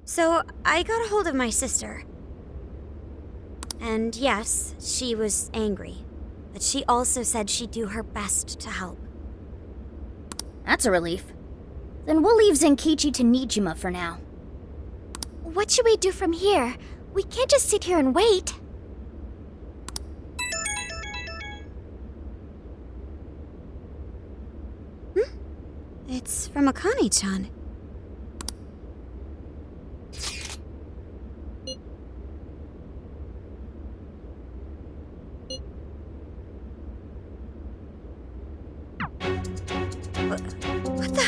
So, I got a hold of my sister. And yes, she was angry. But she also said she'd do her best to help. That's a relief. Then we'll leave Zenkichi to Nijima for now. What should we do from here? We can't just sit here and wait. It's from Akane-chan. What the?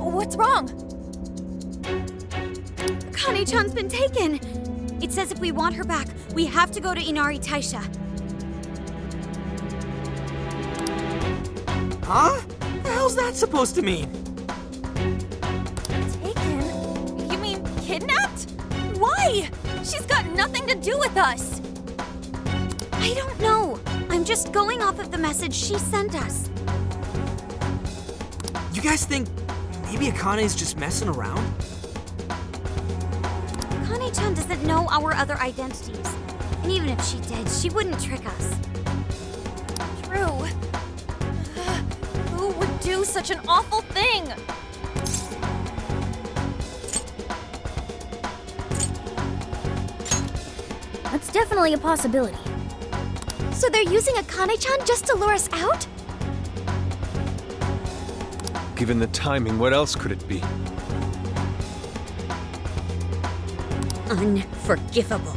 What's wrong? Akane-chan's been taken! It says if we want her back, we have to go to Inari Taisha. Huh? What the hell's that supposed to mean? Taken? You mean kidnapped? Why? She's got nothing to do with us. I don't know. I'm just going off of the message she sent us. You guys think maybe Akane's just messing around? Akane-chan doesn't know our other identities. And even if she did, she wouldn't trick us. True. Who would do such an awful thing? That's definitely a possibility. So they're using Akane-chan just to lure us out? Given the timing, what else could it be? Unforgivable.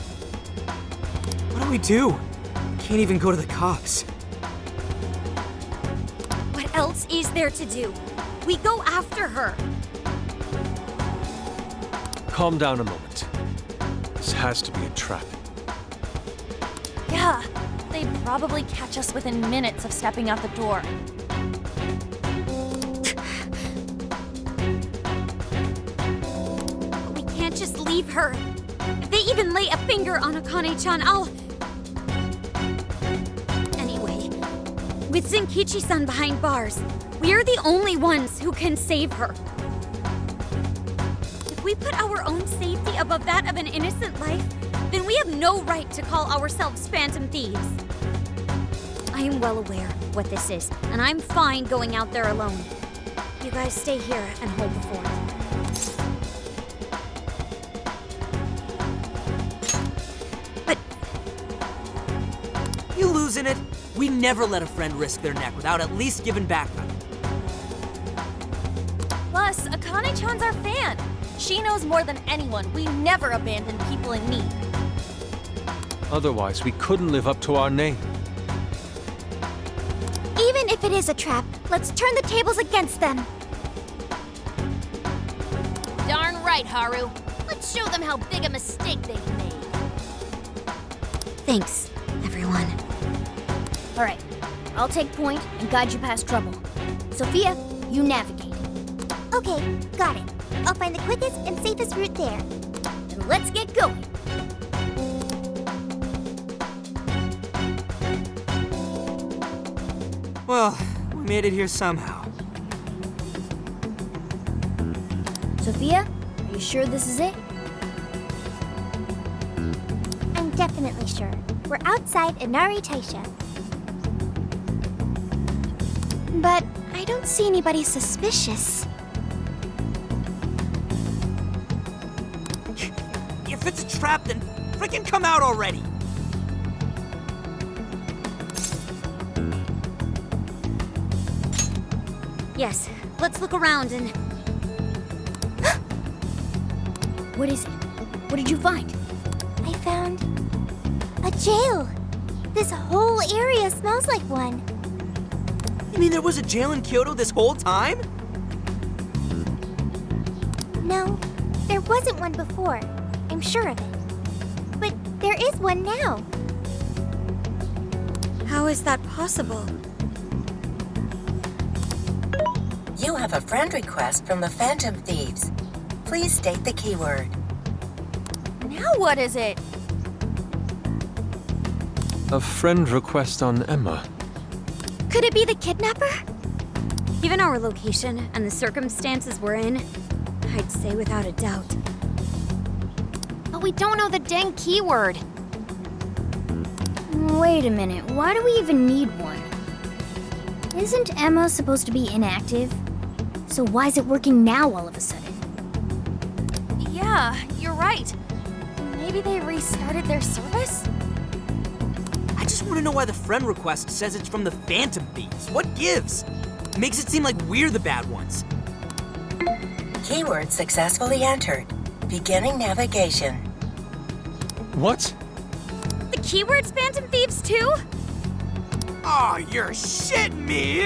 What do we do? We can't even go to the cops. What else is there to do? We go after her. Calm down a moment. This has to be a trap. Yeah. They'd probably catch us within minutes of stepping out the door. We can't just leave her. If they even lay a finger on Akane-chan, I'll... Anyway, with Zenkichi-san behind bars, we're the only ones who can save her. If we put our own safety above that of an innocent life, then we have no right to call ourselves Phantom Thieves. I am well aware what this is, and I'm fine going out there alone. You guys stay here and hold the fort. But You losing it? We never let a friend risk their neck without at least giving back. Plus, Akane-chan's our fan. She knows more than anyone. We never abandon people in need. Otherwise, we couldn't live up to our name. Even if it is a trap, let's turn the tables against them. Darn right, Haru. Let's show them how big a mistake they've made. thanks, everyone. All right, I'll take point and guide you past trouble. Sophia, you navigate. Okay, got it. I'll find the quickest and safest route there. Then let's get going. Well, we made it here somehow. Sophia, are you sure this is it? I'm definitely sure. We're outside Inari Taisha. But I don't see anybody suspicious. If it's a trap, then freaking come out already! Yes, let's look around and... What is it? What did you find? I found a jail. This whole area smells like one. You mean there was a jail in Kyoto this whole time? No, there wasn't one before. I'm sure of it. But there is one now. How is that possible? You have a friend request from the Phantom Thieves. Please state the keyword. Now what is it? A friend request on Emma. Could it be the kidnapper? Given our location and the circumstances we're in, I'd say without a doubt. But we don't know the dang keyword. Wait a minute, why do we even need one? Isn't Emma supposed to be inactive? So why is it working now all of a sudden? Yeah, you're right. Maybe they restarted their service? I just want to know why the friend request says it's from the Phantom Thieves. What gives? Makes it seem like we're the bad ones. Keyword successfully entered. Beginning navigation. What? The keyword's Phantom Thieves too? Oh, you're shitting me!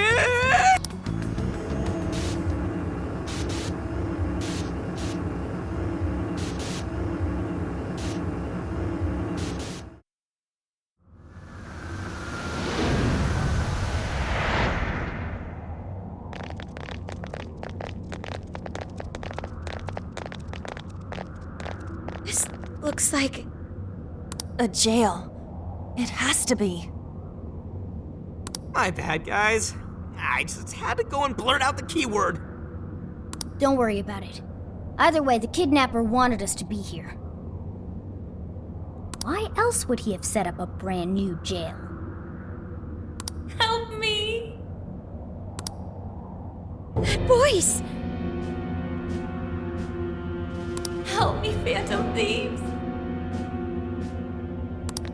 This looks like A jail. It has to be. My bad, guys. I just had to go and blurt out the keyword. Don't worry about it. Either way, the kidnapper wanted us to be here. Why else would he have set up a brand new jail? Help me! That voice! Help me, Phantom Thieves!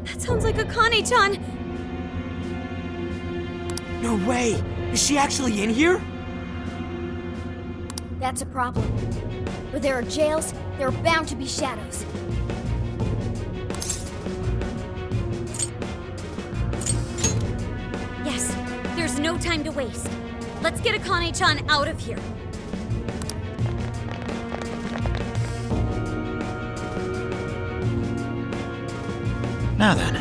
That sounds like Akane-chan! No way! Is she actually in here? That's a problem. Where there are jails, there are bound to be shadows. Yes, there's no time to waste. Let's get Akane-chan out of here. Now then.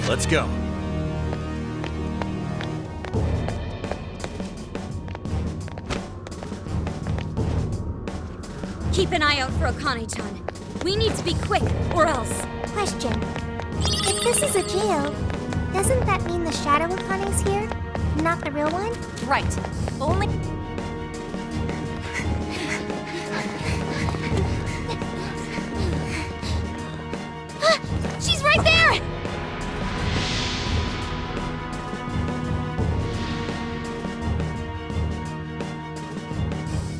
Let's go. Keep an eye out for Akane-chan. We need to be quick, or else. Question. If this is a jail, doesn't that mean the Shadow Akane's here? Not the real one? Right. Only. She's right there!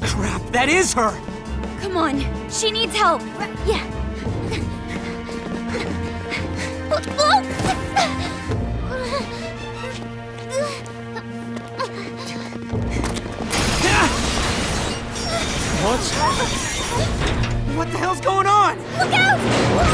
Crap, that is her! Come on, she needs help. Yeah. What? What the hell's going on? Look out! What?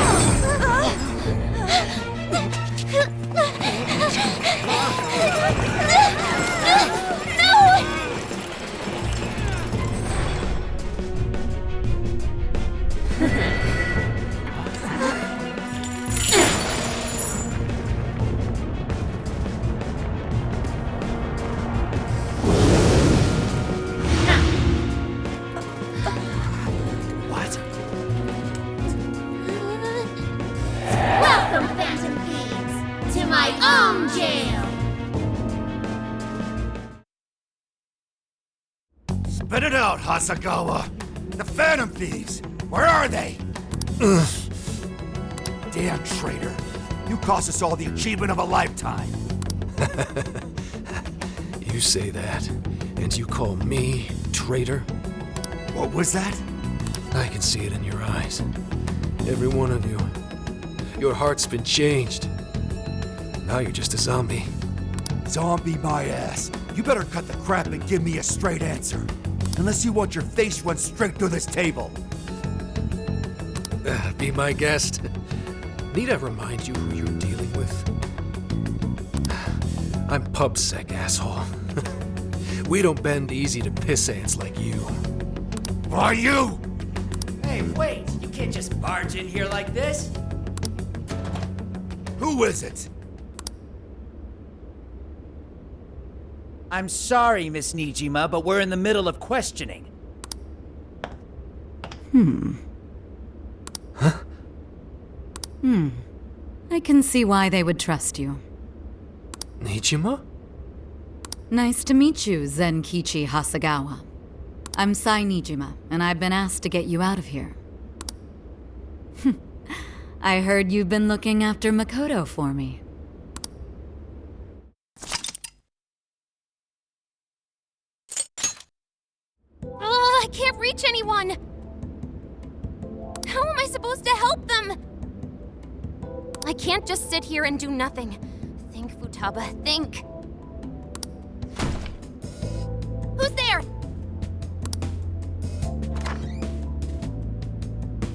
Welcome, Phantom Thieves, to my own jail! Spit it out, Hasagawa! The Phantom Thieves! Where are they? Ugh. Damn traitor. You cost us all the achievement of a lifetime. You say that, and you call me traitor? What was that? I can see it in your eyes. Every one of you. Your heart's been changed. Now you're just a zombie. Zombie my ass. You better cut the crap and give me a straight answer. Unless you want your face run straight through this table. Be my guest. Need I remind you who you're dealing with? I'm PubSec, asshole. We don't bend easy to piss ants like you. Are you? Hey, wait! You can't just barge in here like this. Who is it? I'm sorry, Miss Nijima, but we're in the middle of questioning. I can see why they would trust you. Nijima? Nice to meet you, Zenkichi Hasagawa. I'm Sai Nijima, and I've been asked to get you out of here. I heard you've been looking after Makoto for me. I can't reach anyone! How am I supposed to help them? I can't just sit here and do nothing. Think, Futaba, think. Who's there?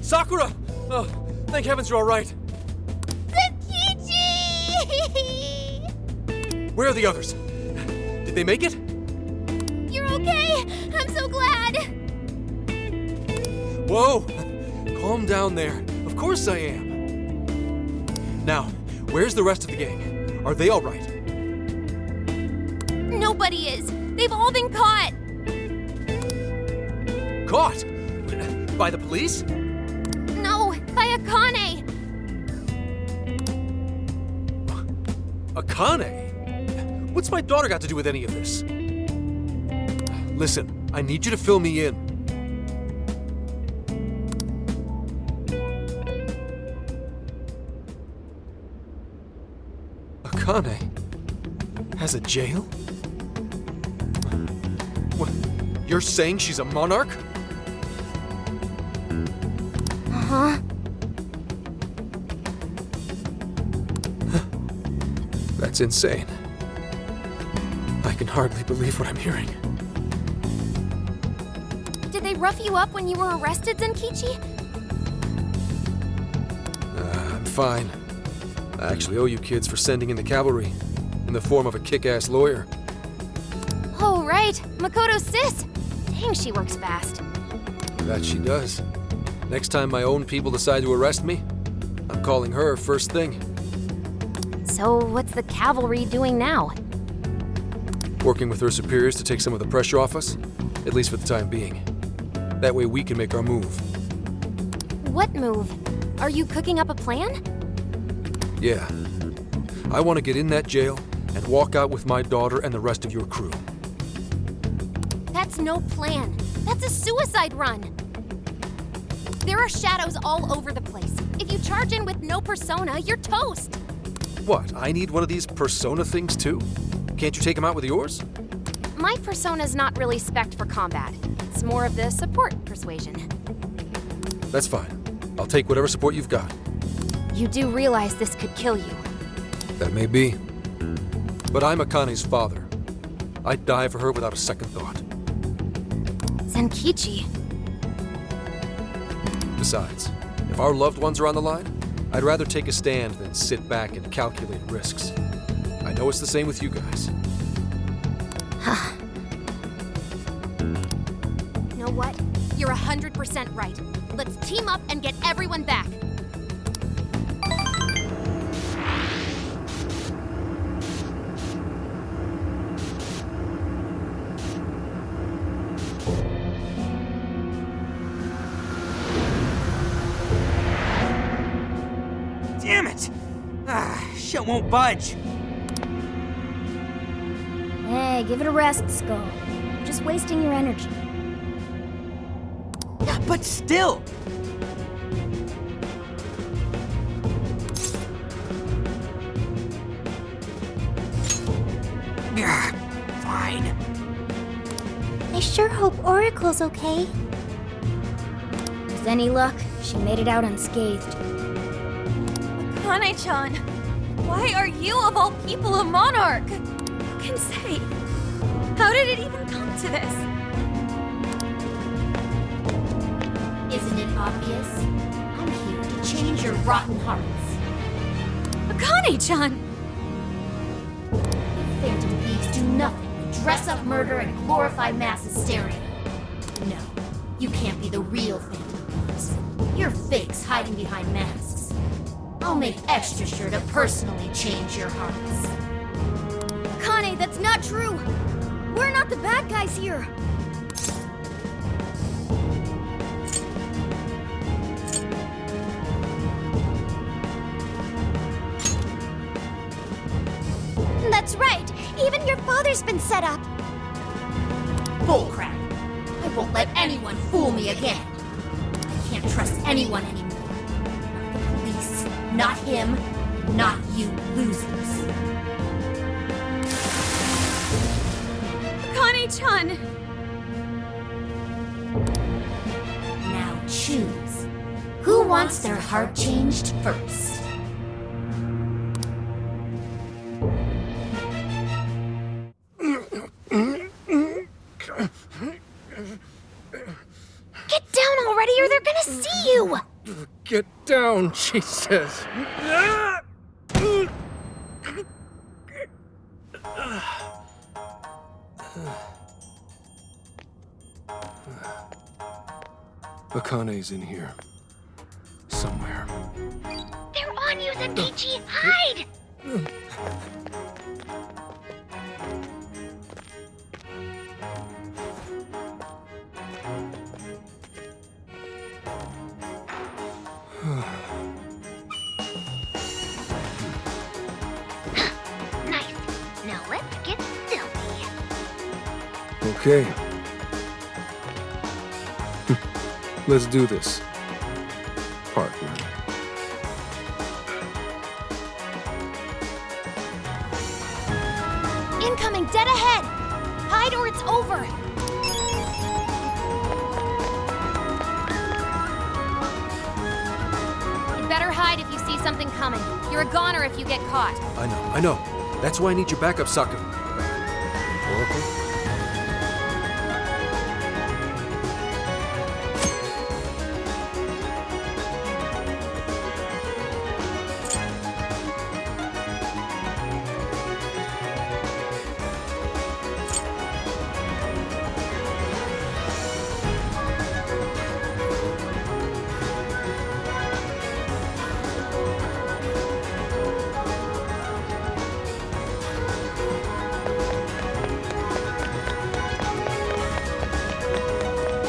Sakura! Oh, thank heavens you're all right. Zenkichi! Where are the others? Did they make it? You're okay! I'm so glad! Whoa! Calm down there. Of course I am. Now, where's the rest of the gang? Are they all right? Nobody is! They've all been caught! Caught? By the police? No, by Akane! Akane? What's my daughter got to do with any of this? Listen, I need you to fill me in. Akane has a jail? What? You're saying she's a monarch? Huh? That's insane. I can hardly believe what I'm hearing. Did they rough you up when you were arrested, Zenkichi? I'm fine. I actually owe you kids for sending in the cavalry, in the form of a kick-ass lawyer. Oh, right. Makoto's sis. Dang, she works fast. That she does. Next time my own people decide to arrest me, I'm calling her first thing. So, what's the cavalry doing now? Working with her superiors to take some of the pressure off us, at least for the time being. That way we can make our move. What move? Are you cooking up a plan? Yeah. I want to get in that jail and walk out with my daughter and the rest of your crew. That's no plan. That's a suicide run. There are shadows all over the place. If you charge in with no persona, you're toast. What, I need one of these persona things too? Can't you take them out with yours? My persona's not really spec'd for combat. It's more of the support persuasion. That's fine. I'll take whatever support you've got. You do realize this could kill you. That may be. But I'm Akane's father. I'd die for her without a second thought. Zenkichi. Besides, if our loved ones are on the line, I'd rather take a stand than sit back and calculate risks. I know it's the same with you guys. You know what? You're 100% right. Let's team up and get everyone back. Damn it! Shit won't budge. Hey, give it a rest, Skull. You're just wasting your energy. But still! Fine. I sure hope Oracle's okay. With any luck, she made it out unscathed. Akane-chan, why are you of all people a monarch? Who can say? How did it even come to this? Isn't it obvious? I'm here to change your rotten hearts. Akane-chan! Phantom thieves do nothing but dress up murder and glorify mass hysteria. No, you can't be the real Phantom thieves. You're fakes hiding behind masks. I'll make extra sure to personally change your hearts. Akane, that's not true! We're not the bad guys here. That's right. Even your father's been set up. Bullcrap. I won't let anyone fool me again. I can't trust anyone anymore. Not the police, not him, not you losers. Akane-chan! Now choose. Who wants their heart changed first? Get down already or they're gonna see you! Get down, she says. Akane's in here. Somewhere. They're on you, Zenkichi! Hide! Nice. Now let's get filthy. Okay. Let's do this, partner. Incoming, dead ahead! Hide or it's over! You'd better hide if you see something coming. You're a goner if you get caught. I know. That's why I need your backup, Sokka. Oracle?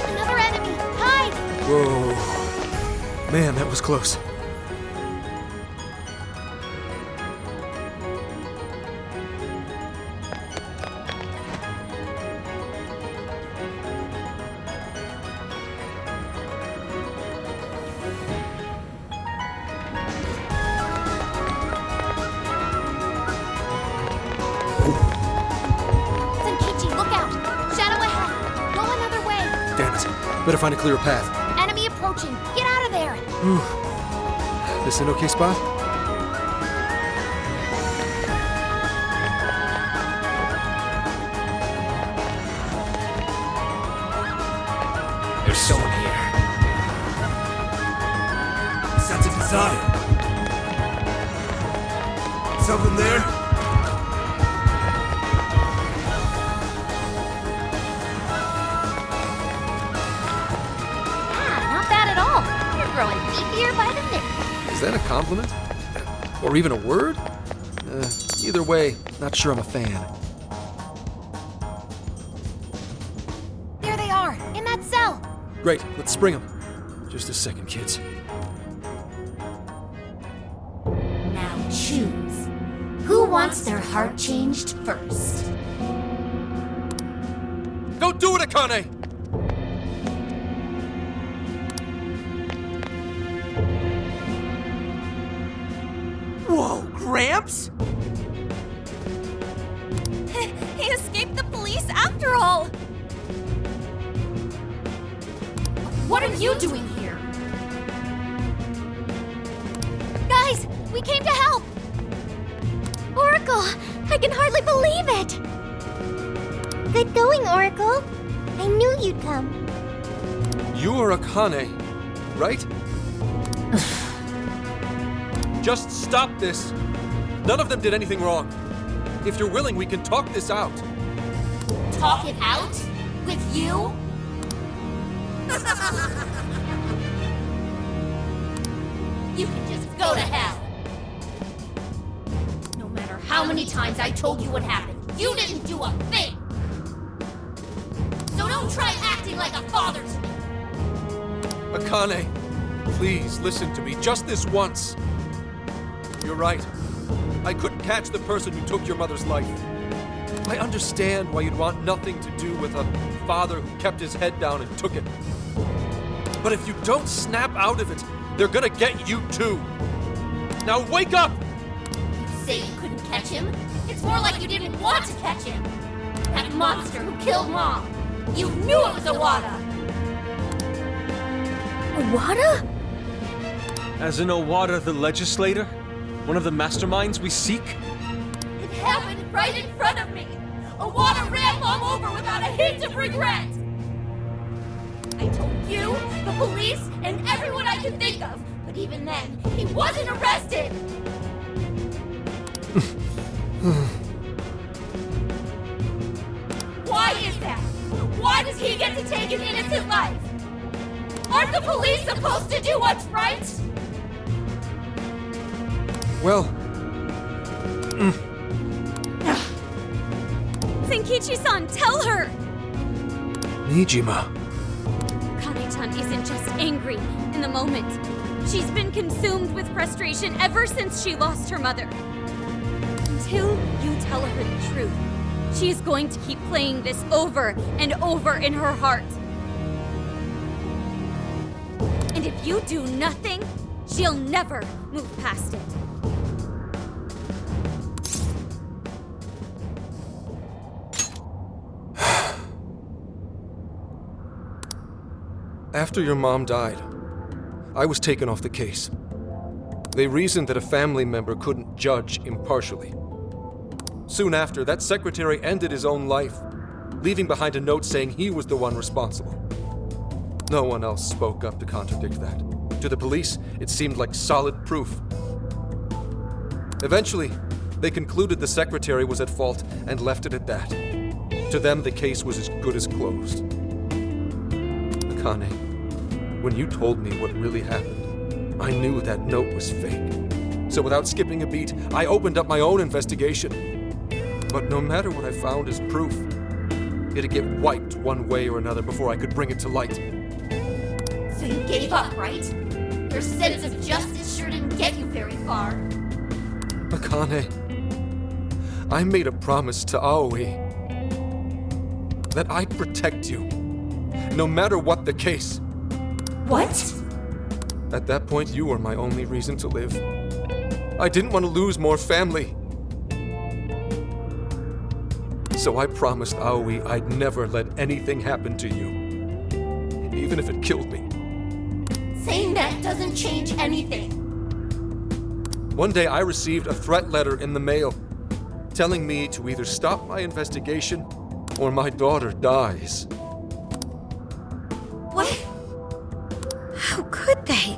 Another enemy! Hide! Whoa. Man, that was close. Zenkichi, look out! Shadow ahead! Go another way! Damn it. Better find a clearer path. Enemy approaching! Get out of there! Whew. This an okay spot? There's someone here. Sense of desire. Something there? Not bad at all. You're growing beefier by the minute. Is that a compliment? Or even a word? Either way, not sure I'm a fan. There they are, in that cell. Great, let's spring them. Just a second, kids. Now choose. Who wants their heart changed first? Don't do it, Akane! Whoa, Gramps? He escaped the police after all! What are you doing here? Guys, we came to help. Oracle! I can hardly believe it! Good going, Oracle. I knew you'd come. You are Akane, right? Just stop this. None of them did anything wrong. If you're willing, we can talk this out. Talk it out? With you? You can just go to hell. No matter how many times I told you what happened, you didn't do a thing. Don't try acting like a father to me! Akane, please listen to me just this once. You're right. I couldn't catch the person who took your mother's life. I understand why you'd want nothing to do with a father who kept his head down and took it. But if you don't snap out of it, they're gonna get you too. Now wake up! You say you couldn't catch him? It's more like you didn't want to catch him! That monster who killed Mom! You knew it was Owada! Owada? As in Owada the Legislator? One of the masterminds we seek? It happened right in front of me! Owada ran Mom over without a hint of regret! I told you, the police, and everyone I could think of, but even then, he wasn't arrested! Why is that? Why does he get to take an innocent life? Aren't the police supposed to do what's right? Well... Zenkichi-san, tell her! Nijima. Akane-chan isn't just angry in the moment. She's been consumed with frustration ever since she lost her mother. Until you tell her the truth, she is going to keep playing this over and over in her heart. And if you do nothing, she'll never move past it. After your mom died, I was taken off the case. They reasoned that a family member couldn't judge impartially. Soon after, that secretary ended his own life, leaving behind a note saying he was the one responsible. No one else spoke up to contradict that. To the police, it seemed like solid proof. Eventually, they concluded the secretary was at fault and left it at that. To them, the case was as good as closed. Akane, when you told me what really happened, I knew that note was fake. So without skipping a beat, I opened up my own investigation. But no matter what I found as proof, it'd get wiped one way or another before I could bring it to light. So you gave up, right? Your sense of justice sure didn't get you very far. Akane, I made a promise to Aoi that I'd protect you, no matter what the case. What? At that point, you were my only reason to live. I didn't want to lose more family. So I promised Aoi I'd never let anything happen to you, even if it killed me. Saying that doesn't change anything. One day I received a threat letter in the mail, telling me to either stop my investigation or my daughter dies. What? How could they?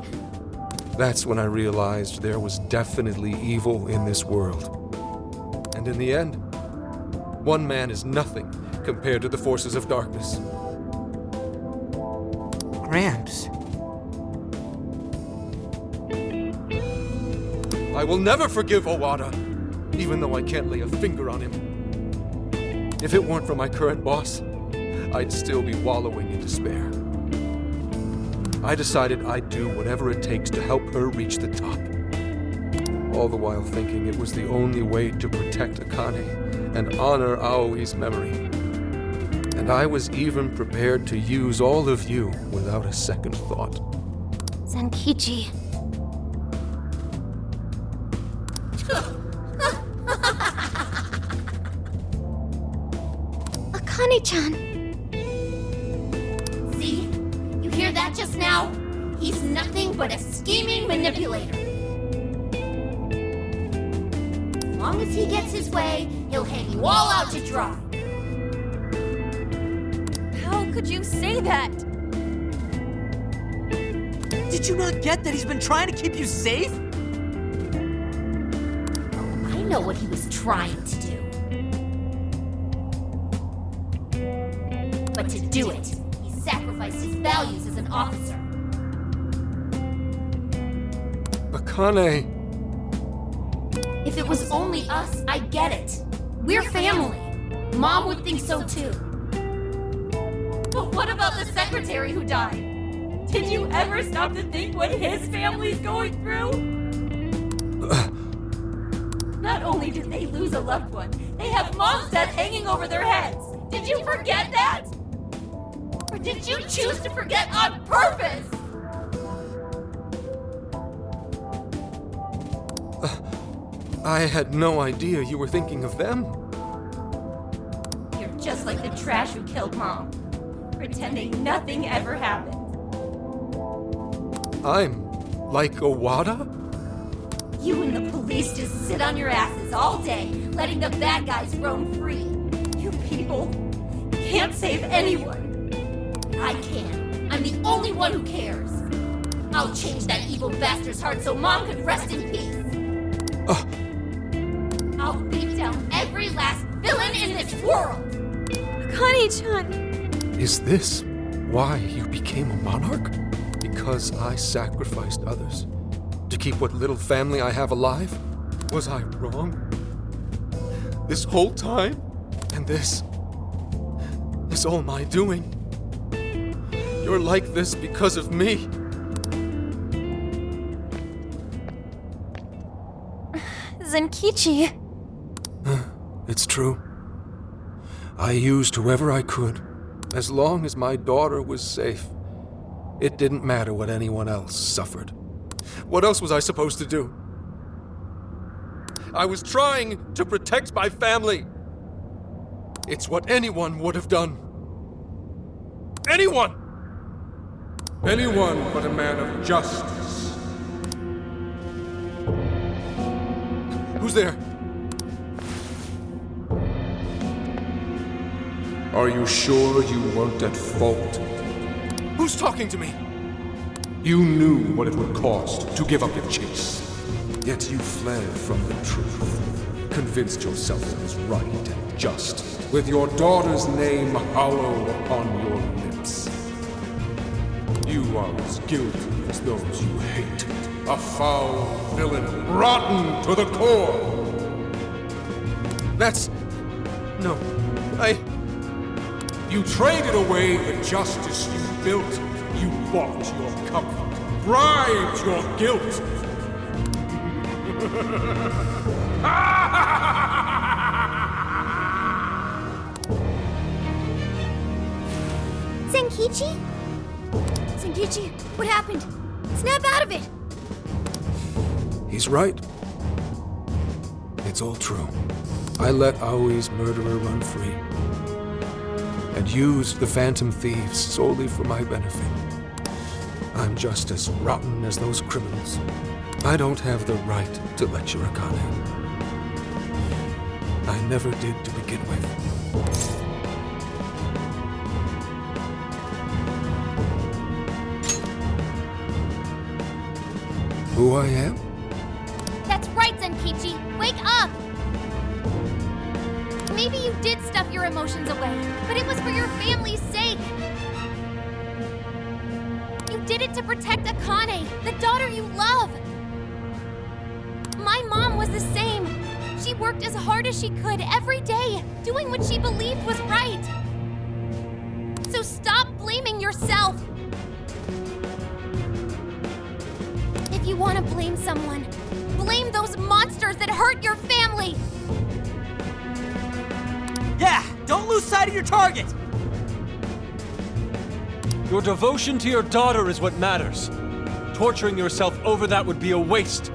That's when I realized there was definitely evil in this world. And in the end, one man is nothing compared to the forces of darkness. Gramps. I will never forgive Owada, even though I can't lay a finger on him. If it weren't for my current boss, I'd still be wallowing in despair. I decided I'd do whatever it takes to help her reach the top. All the while thinking it was the only way to protect Akane and honor Aoi's memory. And I was even prepared to use all of you without a second thought. Zenkichi. Akane-chan. See? You hear that just now? He's nothing but a scheming manipulator. As long as he gets his way, he'll hang you all out to dry. How could you say that? Did you not get that he's been trying to keep you safe? Oh, I know what he was trying to do. But to do it, he sacrificed his values as an officer. Akane! If it was only us, I get it. We're family. Mom would think so too. But what about the secretary who died? Did you ever stop to think what his family's going through? Not only did they lose a loved one, they have mom's death hanging over their heads. Did you forget that? Or did you choose to forget on purpose? I had no idea you were thinking of them. You're just like the trash who killed Mom, pretending nothing ever happened. I'm like Owada? You and the police just sit on your asses all day, letting the bad guys roam free. You people can't save anyone. I can. I'm the only one who cares. I'll change that evil bastard's heart so Mom can rest in peace. I'll beat down every last villain in this world! Akane-chan! Is this why you became a monarch? Because I sacrificed others to keep what little family I have alive? Was I wrong? This whole time? And this all my doing? You're like this because of me. Zenkichi. It's true. I used whoever I could, as long as my daughter was safe. It didn't matter what anyone else suffered. What else was I supposed to do? I was trying to protect my family. It's what anyone would have done. Anyone! Anyone but a man of justice. Who's there? Are you sure you weren't at fault? Who's talking to me? You knew what it would cost to give up your chase. Yet you fled from the truth, convinced yourself it was right and just, with your daughter's name hollow upon your lips. You are as guilty as those you hate, a foul villain, rotten to the core. No, You traded away the justice you built. You bought your comfort, bribed your guilt. Zenkichi? Zenkichi, what happened? Snap out of it! He's right. It's all true. I let Aoi's murderer run free, and used the Phantom Thieves solely for my benefit. I'm just as rotten as those criminals. I don't have the right to lecture Akane. I never did to begin with. Who I am? That's right, Zenkichi! Wake up! Maybe you did stuff your emotions away, but it was for your family's sake. You did it to protect Akane, the daughter you love. My mom was the same. She worked as hard as she could every day, doing what she believed was right. So stop blaming yourself. If you want to blame someone, blame those monsters that hurt your family. Yeah, don't lose sight of your target! Your devotion to your daughter is what matters. Torturing yourself over that would be a waste.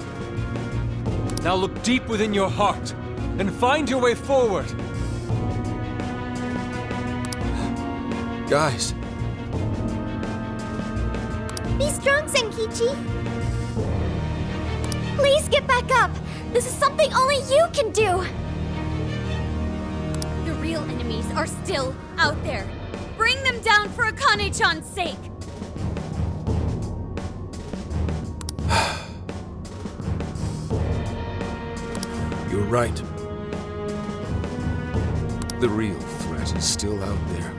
Now look deep within your heart and find your way forward. Guys. Be strong, Zenkichi. Please get back up. This is something only you can do. The real enemies are still out there. Bring them down for Akane-chan's sake. You're right. The real threat is still out there.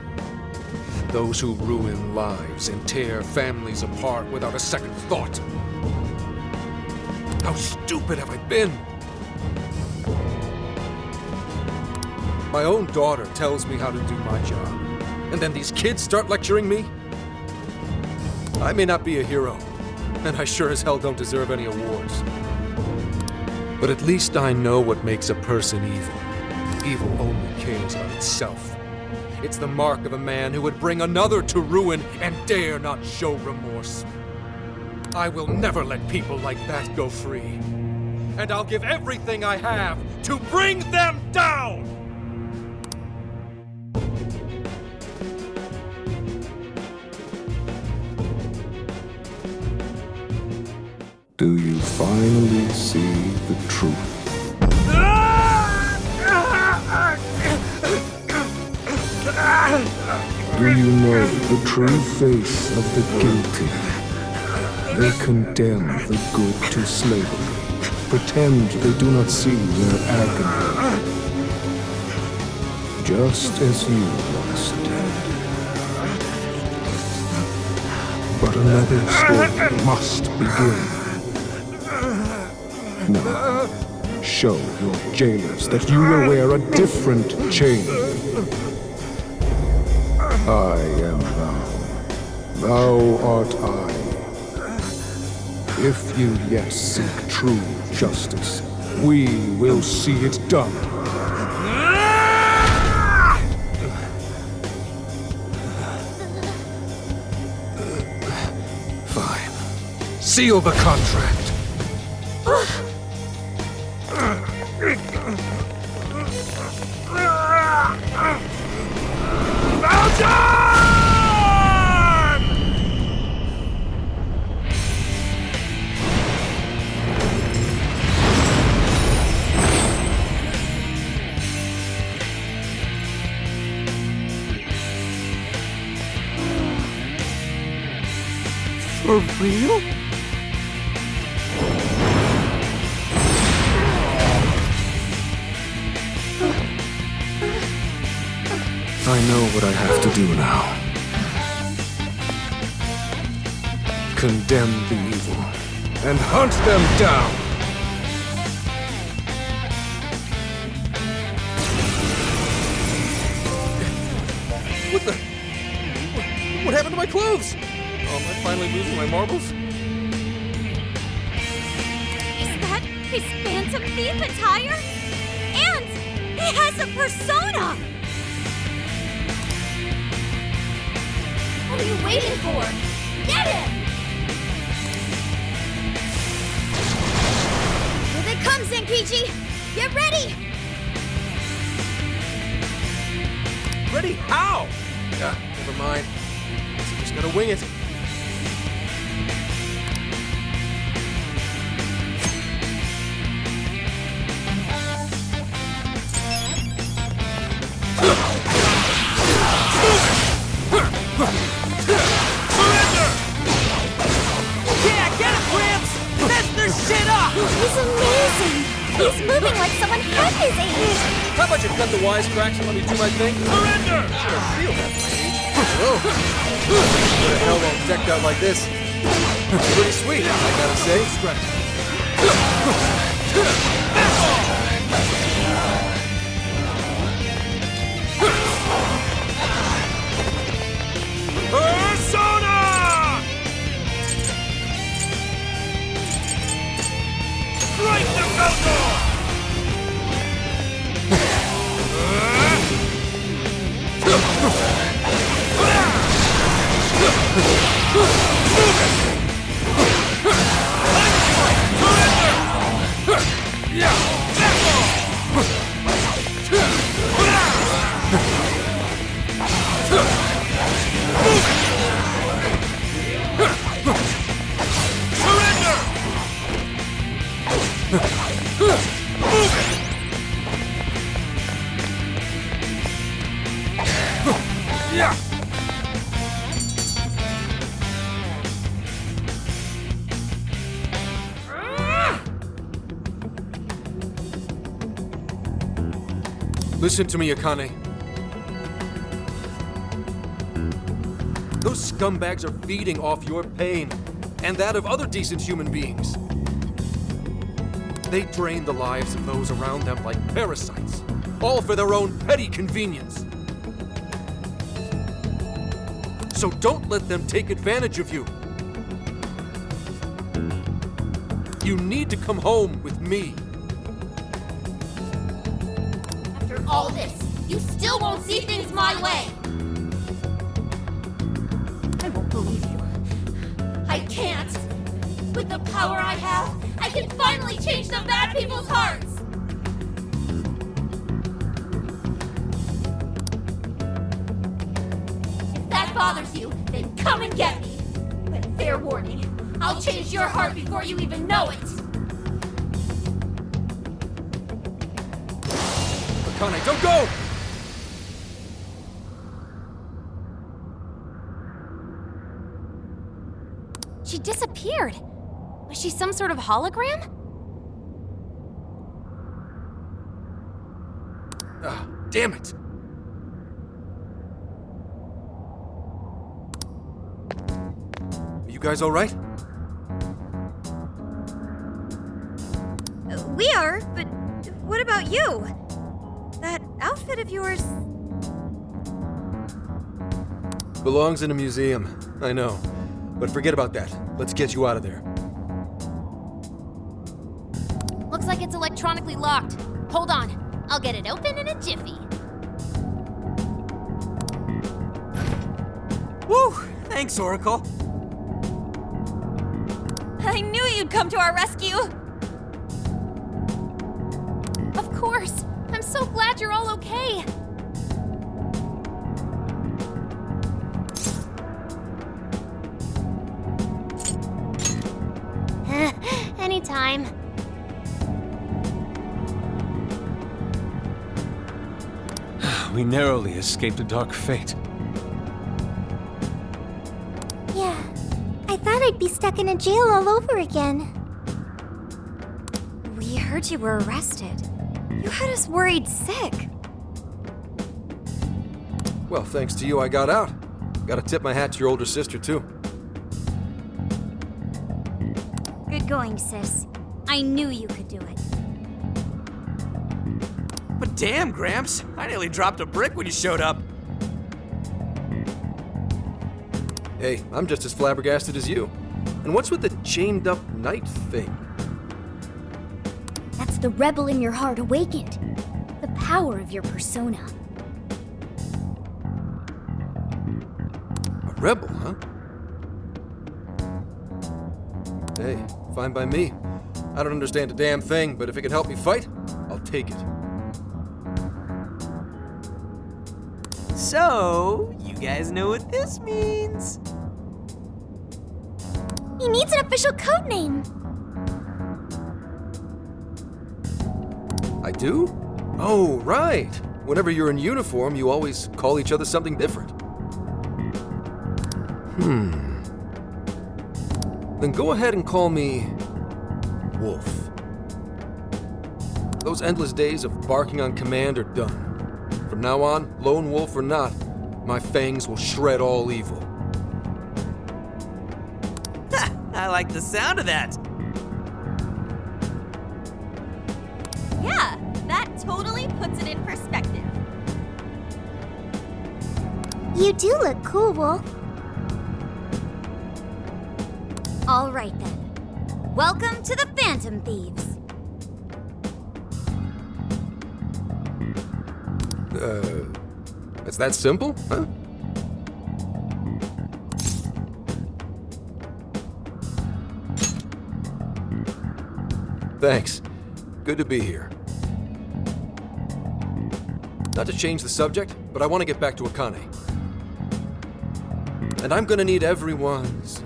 Those who ruin lives and tear families apart without a second thought. How stupid have I been? My own daughter tells me how to do my job. And then these kids start lecturing me? I may not be a hero, and I sure as hell don't deserve any awards. But at least I know what makes a person evil. Evil only cares about itself. It's the mark of a man who would bring another to ruin and dare not show remorse. I will never let people like that go free. And I'll give everything I have to bring them down! Do you finally see the truth? Do you know the true face of the guilty? They condemn the good to slavery, pretend they do not see their agony, just as you once did. But another story must begin. Now, show your jailers that you will wear a different chain. I am thou. Thou art I. If you yet seek true justice, we will see it done. Fine. Seal the contract. For real? I know what I have to do now. Condemn the evil and hunt them down! What the? What happened to my clothes? Oh, am I finally losing my marbles? Is that his Phantom Thief attire? And he has a persona! What are you waiting for? Get him! Here they come, Zenkichi! Get ready! Ready? How? Yeah, never mind. Guess I'm just gonna wing it. He's amazing! He's moving like someone half his age! How about you cut the wisecracks and let me do my thing? Surrender! I should have feel that at my age. Whoa! What the hell won't decked out like this? Pretty sweet, I gotta say. Persona! Strike the Beldor! Listen to me, Akane. Those scumbags are feeding off your pain, and that of other decent human beings. They drain the lives of those around them like parasites, all for their own petty convenience. So don't let them take advantage of you. You need to come home with me. After all this, you still won't see things my way! I won't believe you. I can't. With the power I have, I can finally change the bad people's hearts! If that bothers you, then come and get me! But fair warning, I'll change your heart before you even know it! Akane, don't go! She disappeared. Was she some sort of hologram? Ah, damn it! Are you guys all right? We are, but what about you? That outfit of yours... Belongs in a museum, I know. But forget about that. Let's get you out of there. Looks like it's electronically locked. Hold on. I'll get it open in a jiffy. Woo! Thanks, Oracle. I knew you'd come to our rescue! Of course. I'm so glad you're all okay. Anytime. We narrowly escaped a dark fate. Yeah. I thought I'd be stuck in a jail all over again. We heard you were arrested. You had us worried sick. Well, thanks to you, I got out. Gotta tip my hat to your older sister, too. Good going, sis. I knew you could do it. But damn, Gramps, I nearly dropped a brick when you showed up. Hey, I'm just as flabbergasted as you. And what's with the chained up knight thing? That's the rebel in your heart awakened. The power of your persona. A rebel, huh? Hey, fine by me. I don't understand a damn thing, but if it can help me fight, I'll take it. So, you guys know what this means? He needs an official code name. I do? Oh, right. Whenever you're in uniform, you always call each other something different. Then go ahead and call me Wolf. Those endless days of barking on command are done. From now on, lone wolf or not, my fangs will shred all evil. Ha! I like the sound of that. Yeah, that totally puts it in perspective. You do look cool, Wolf. All right then. Welcome to the Phantom Thieves. It's that simple, huh? Thanks. Good to be here. Not to change the subject, but I want to get back to Akane. And I'm gonna need everyone's...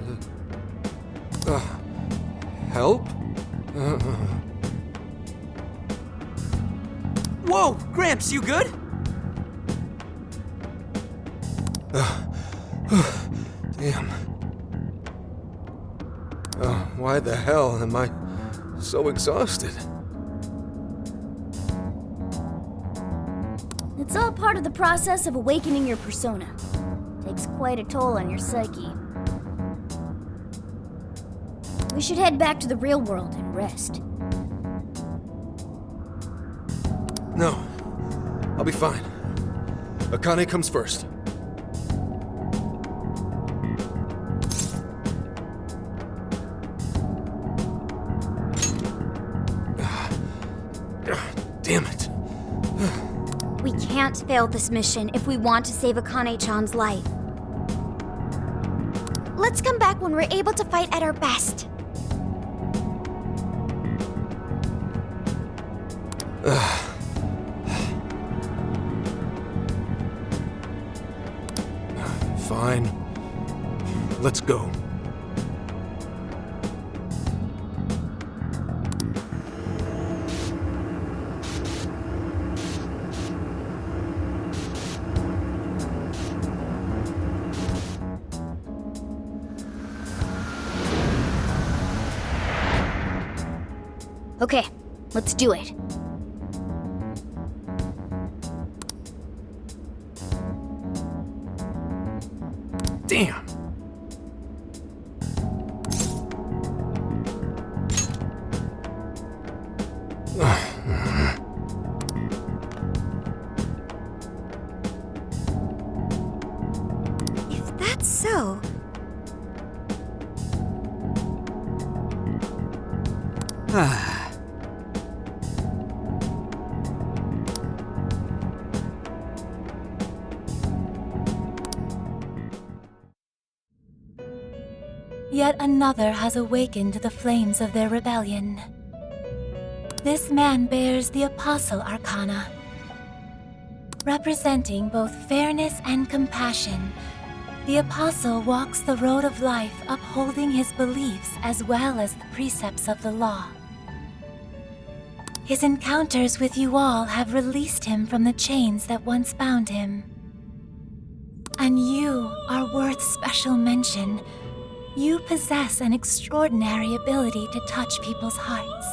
help? Whoa! Gramps, you good? Damn. Oh, why the hell am I so exhausted? It's all part of the process of awakening your persona. Takes quite a toll on your psyche. We should head back to the real world and rest. No. I'll be fine. Akane comes first. Damn it. We can't fail this mission if we want to save Akane-chan's life. Let's come back when we're able to fight at our best. Fine. Let's go. Okay, let's do it. Damn. If that's so... Yet another has awakened the flames of their rebellion. This man bears the Apostle Arcana. Representing both fairness and compassion, the Apostle walks the road of life upholding his beliefs as well as the precepts of the law. His encounters with you all have released him from the chains that once bound him. And you are worth special mention. You possess an extraordinary ability to touch people's hearts.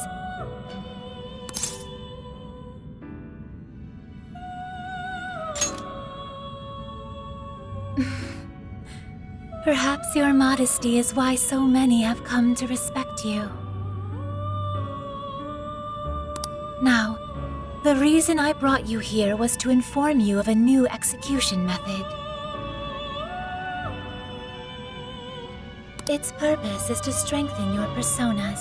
Perhaps your modesty is why so many have come to respect you. Now, the reason I brought you here was to inform you of a new execution method. Its purpose is to strengthen your personas.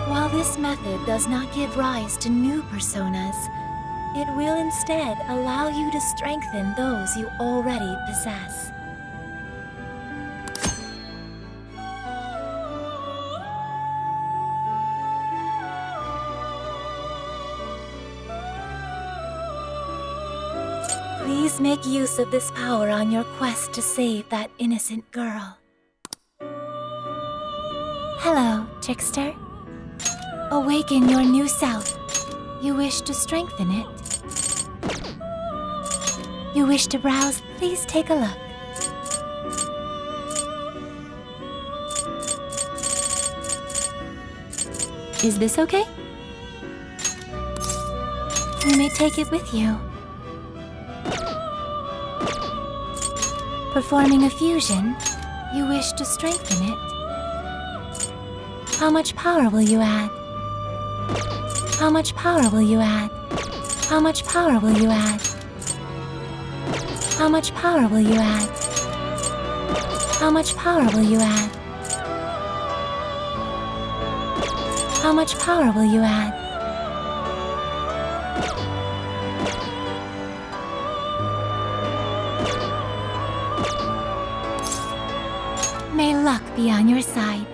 While this method does not give rise to new personas, it will instead allow you to strengthen those you already possess. Please make use of this power on your quest to save that innocent girl. Hello, trickster. Awaken your new self. You wish to strengthen it? You wish to browse? Please take a look. Is this okay? You may take it with you. Performing a fusion, you wish to strengthen it. How much power will you add? How much power will you add? How much power will you add? How much power will you add? How much power will you add? How much power will you add? May luck be on your side.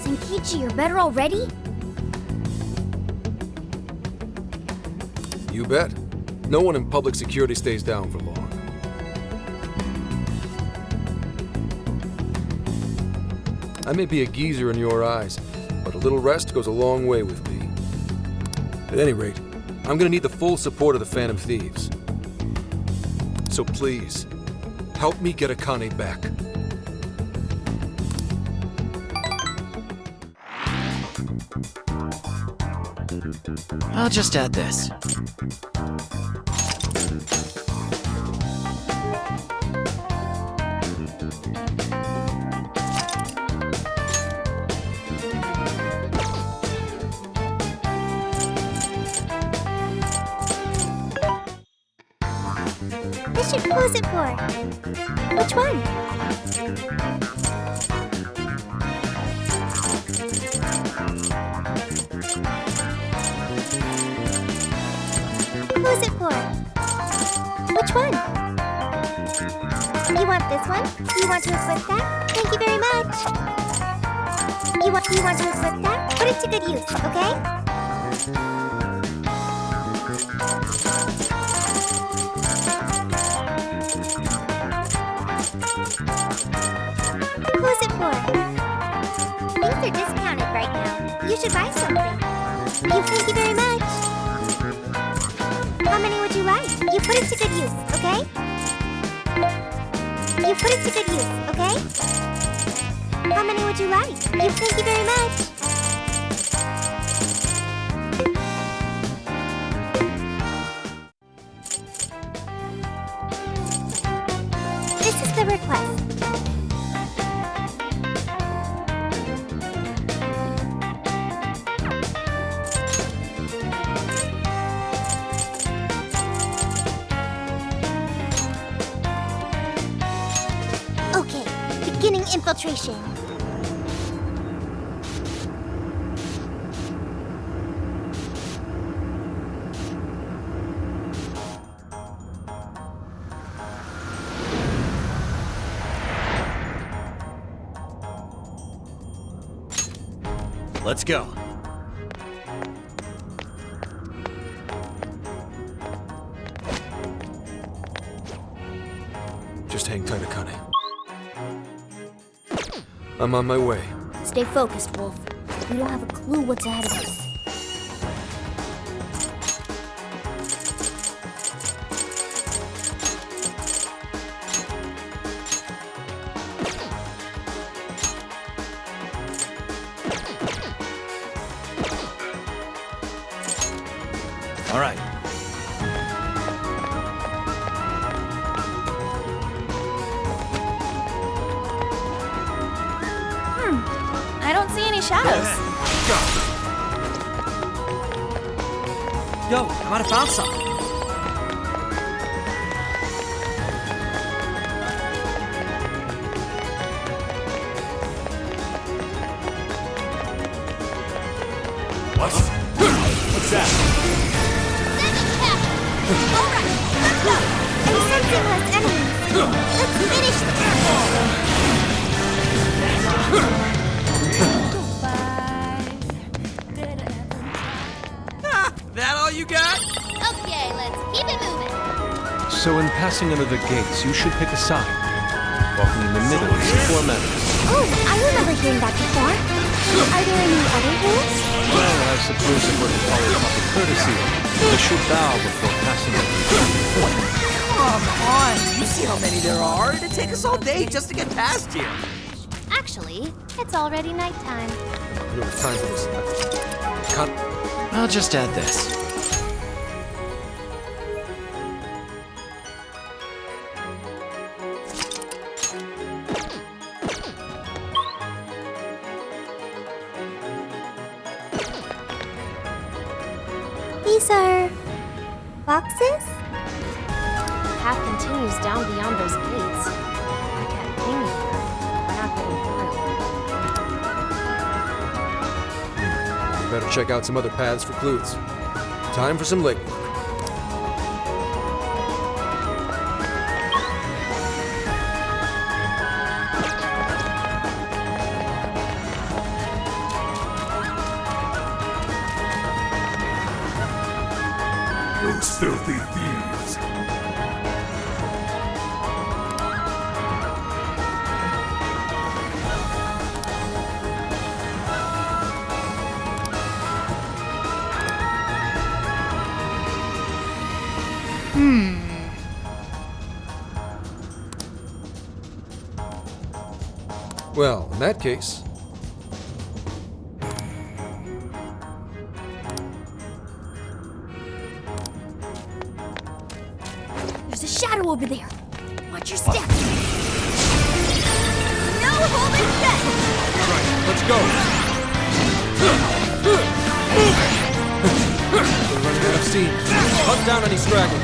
Zenkichi, you're better already? You bet. No one in public security stays down for long. I may be a geezer in your eyes, but a little rest goes a long way with me. At any rate, I'm gonna need the full support of the Phantom Thieves. So please, help me get Akane back. I'll just add this. Who's it for? Which one? Who's it for? Which one? You want this one? You want to equip that? Thank you very much. You want to equip that? Put it to good use, okay? Who's it for? Things are discounted right now. You should buy something. Thank you very much. How many would you like? You put it to good use, okay? You put it to good use, okay? How many would you like? Thank you very much. This is the request. Okay, beginning infiltration. Let's go. Just hang tight, Akane. I'm on my way. Stay focused, Wolf. We don't have a clue what's ahead of us. All right. I don't see any shadows. Yo, I might have found something. What? What's that? Alright, let's go! I'm sensing less enemies. Let's finish That all you got? Okay, let's keep it moving. So in passing under the gates, you should pick a side. Walking in the middle is poor manners. Oh, I remember hearing that before. Are there any other rules? Well, I suppose if we're to follow proper courtesy, we should bow before passing under the gate. Come on, you see how many there are? It'd take us all day just to get past here. Actually, it's already nighttime. We don't have time for this. Cut. I'll just add this. These are boxes? The path continues down beyond those gates. I can't ping you. We're not getting through. You better check out some other paths for clues. Time for some legwork. Those filthy thieves. Well, in that case, There's a shadow over there. Watch your step. No holding back! let's go. We're running out of steam. Hunt down any stragglers.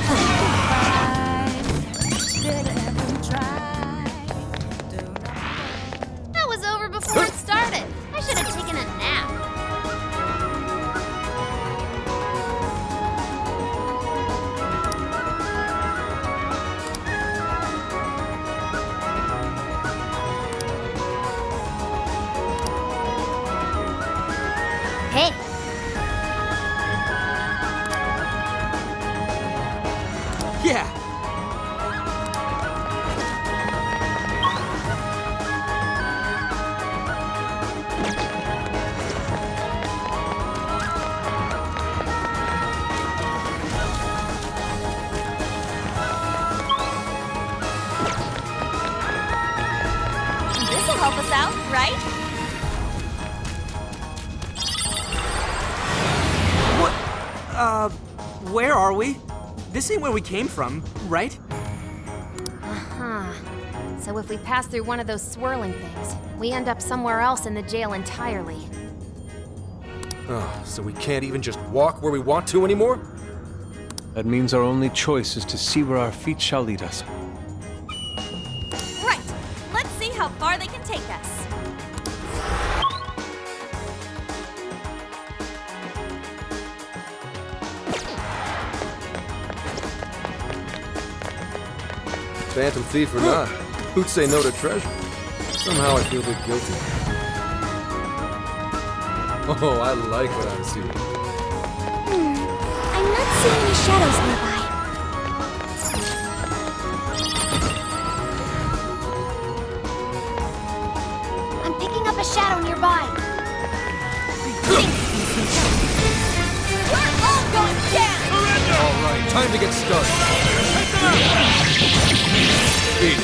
You'll help us out, right? What? Where are we? This ain't where we came from, right? Uh-huh. So if we pass through one of those swirling things, we end up somewhere else in the jail entirely. Oh, so we can't even just walk where we want to anymore? That means our only choice is to see where our feet shall lead us. Right. Let's see how far they can take us. Phantom thief or not, who'd say no to treasure? Somehow I feel a bit guilty. Oh, I like what I'm seeing. I'm not seeing any shadows nearby. I'm picking up a shadow nearby. We're all going down! All right, time to get started. Eat.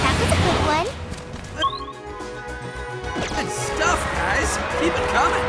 That was a good one. Good stuff, guys. Keep it coming.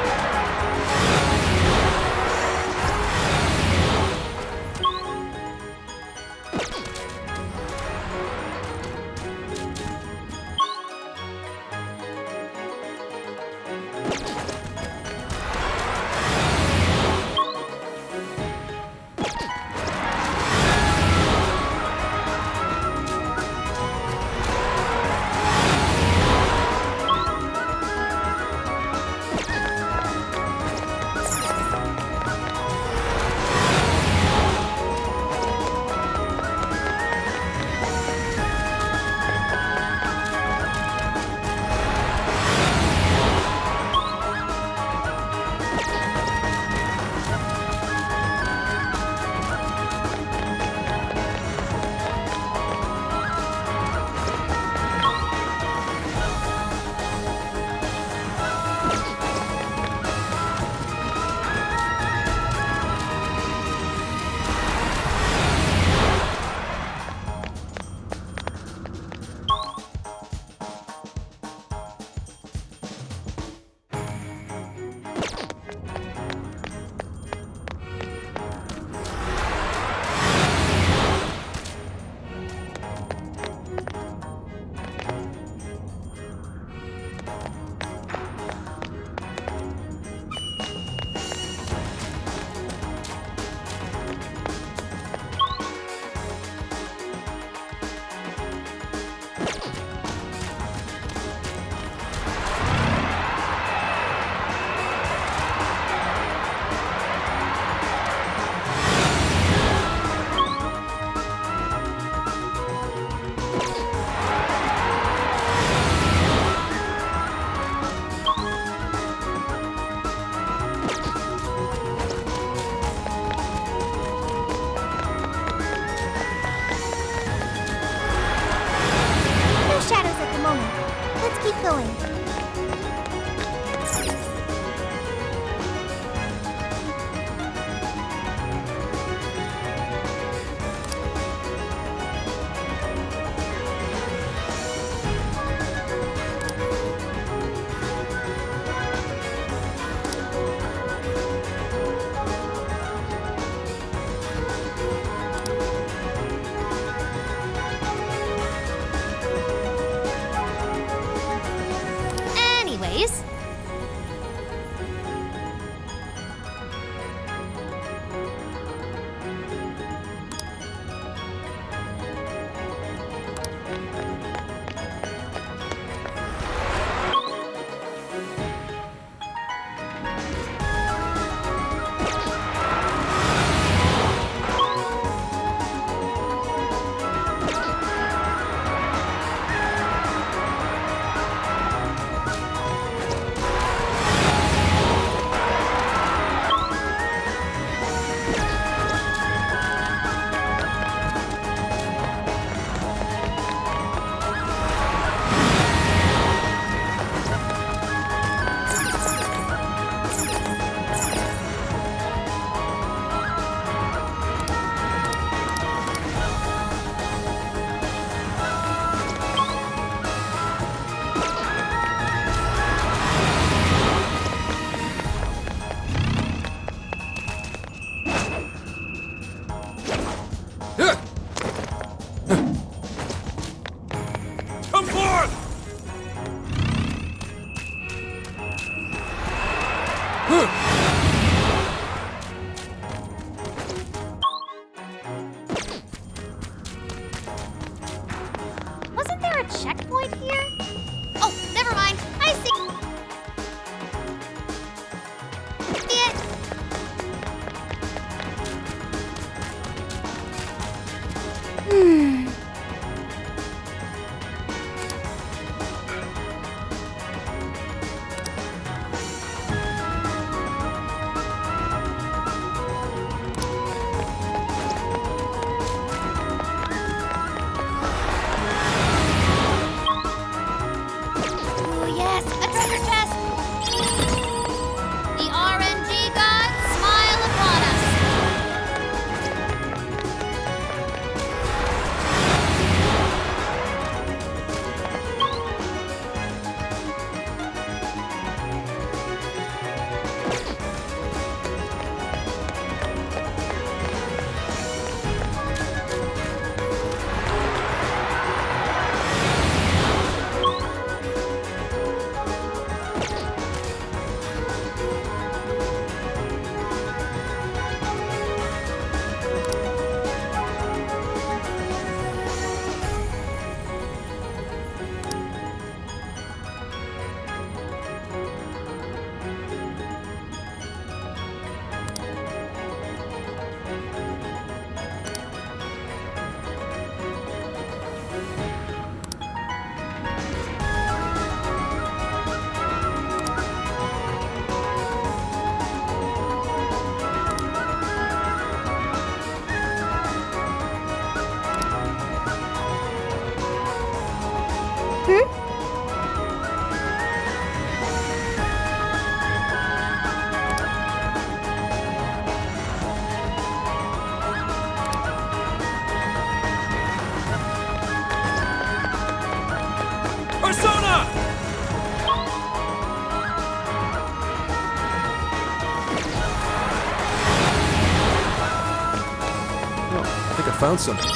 found something.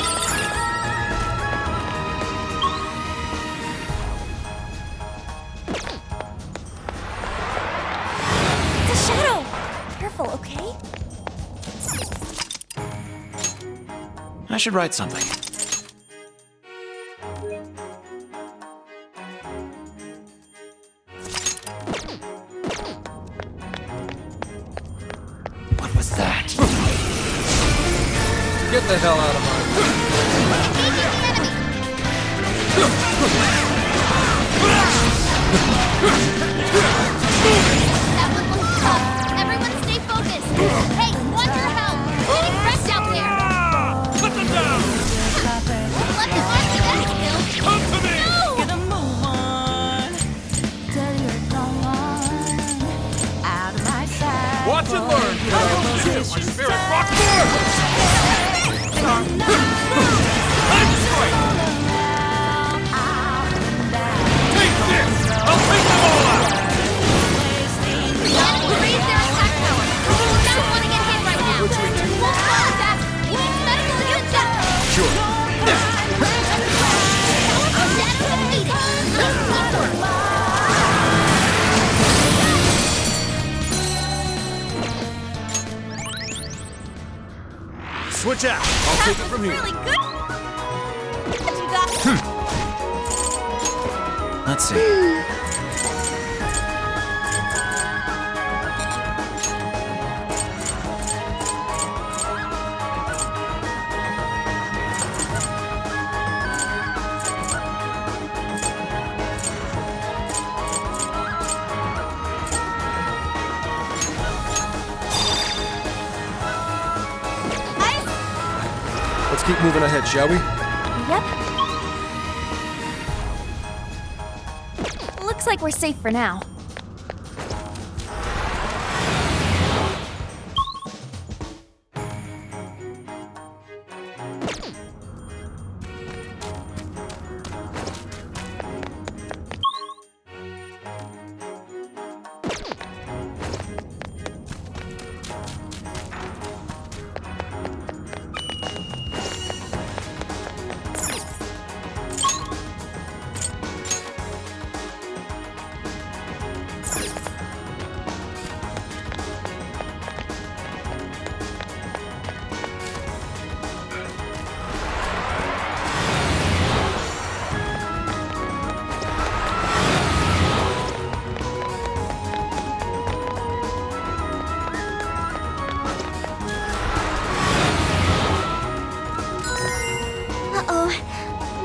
It's a shadow! Careful, okay? I should write something. What was that? Get the hell out of my That one looks tough. Everyone stay focused. Hey, watch your health. We're getting wrecked out there. Put them down! Don't let them argue that skill. Come to me! No! Gonna move on till you're gone out of my sight. Watch and learn, kiddo! My spirit rock forward! Time strike! Take this! I'll take them all out! Raise their attack power. We don't want to get hit right now. We'll fall back. We need medical attention. Sure. Shadow defeated. Nice teamwork. Switch out! I'll take it from here. Really good. You got Let's see. Let's keep moving ahead, shall we? Yep. Looks like we're safe for now.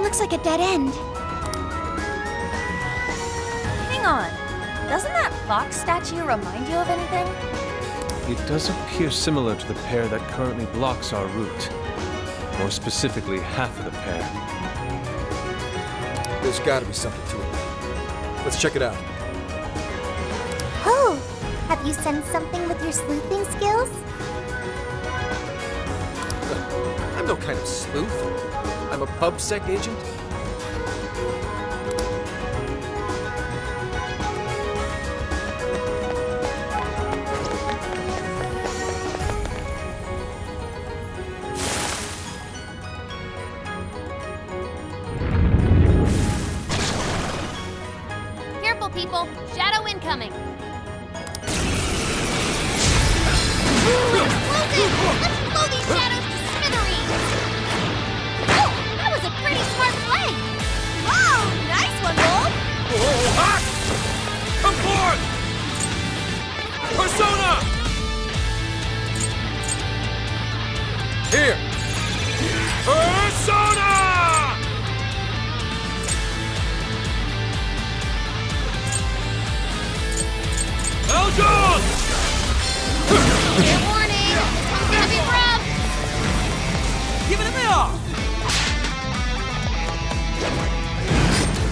Looks like a dead end. Hang on. Doesn't that fox statue remind you of anything? It does appear similar to the pair that currently blocks our route. More specifically, half of the pair. There's gotta be something to it. Let's check it out. Oh, have you sensed something with your sleuthing skills? I'm no kind of sleuth. I'm a PubSec agent. Careful, people. Shadow incoming. Let's blow these shadows to smithereens. Oh, that was a pretty smart play. Oh, nice one, Wolf. Oh, hot! Come forth! Persona! Here! Persona! Eljon! Fair warning. This one's gonna be rough. Give it a mill!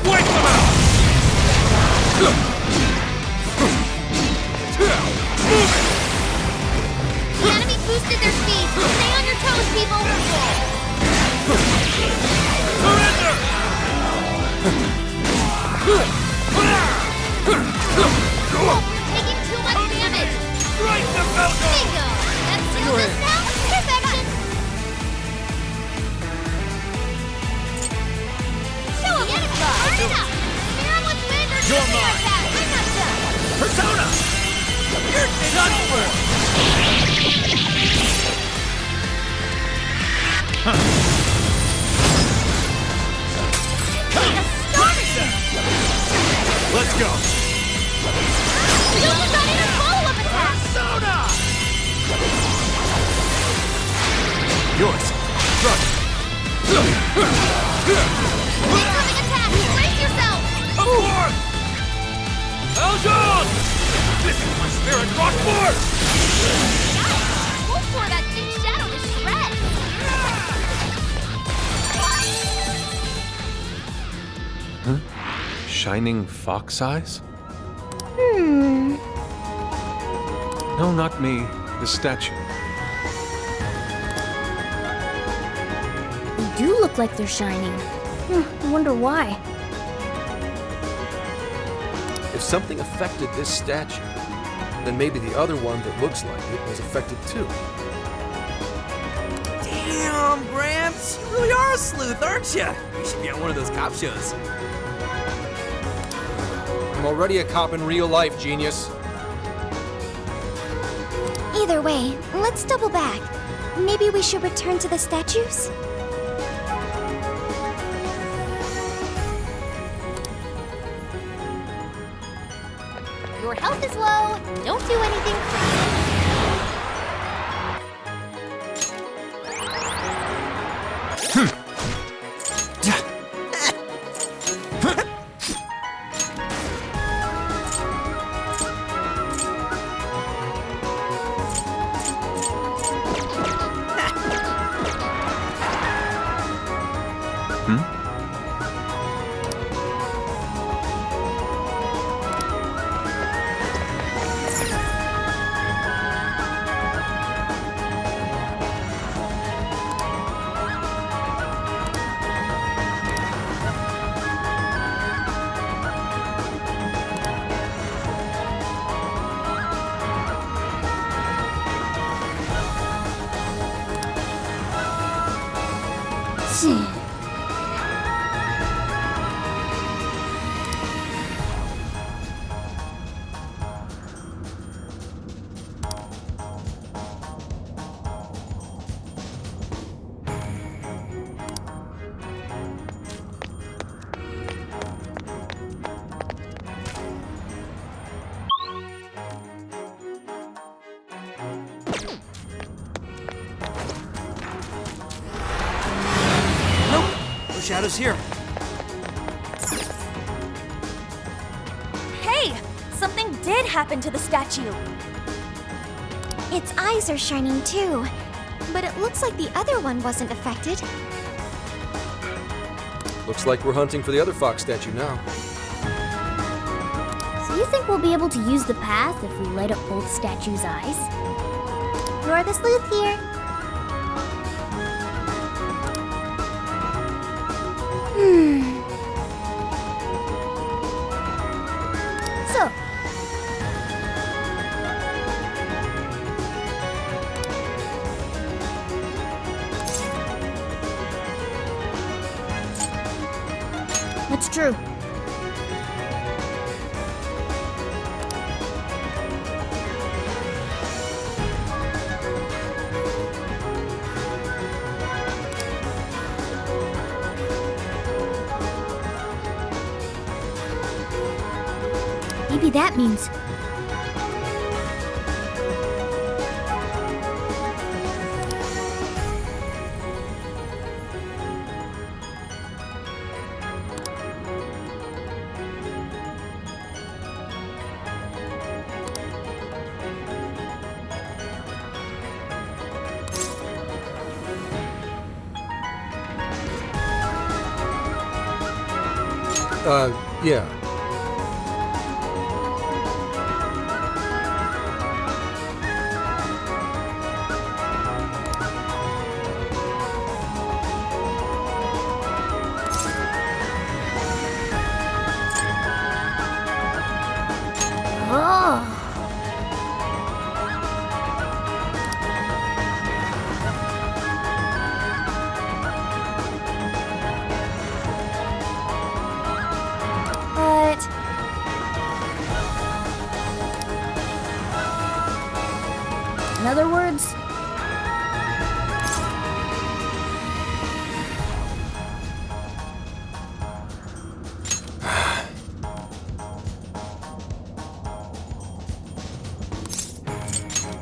Wipe them out! Move it! The enemy boosted their speed. Stay on your toes, people. Surrender! Wolf, you're taking too much damage. Strike the Belgium! Bingo. That seals us now. Perfection. yours. Run. Incoming attack! Brace yourself! Abort! Aljon! This is my spirit rock force! We'll pour that big shadow to shreds! Huh? Shining fox eyes? No, not me. The statue. They do look like they're shining. I wonder why. If something affected this statue, then maybe the other one that looks like it was affected too. Damn, Gramps! You really are a sleuth, aren't you? You should be on one of those cop shows. I'm already a cop in real life, genius. Either way, let's double back. Maybe we should return to the statues? Your health is low. Don't do anything crazy. Shadow's here. Hey! Something did happen to the statue. Its eyes are shining too. But it looks like the other one wasn't affected. Looks like we're hunting for the other fox statue now. So you think we'll be able to use the path if we light up both statues' eyes? You're the sleuth here. So, it's true. Maybe that means... Yeah. Oh. But... In other words...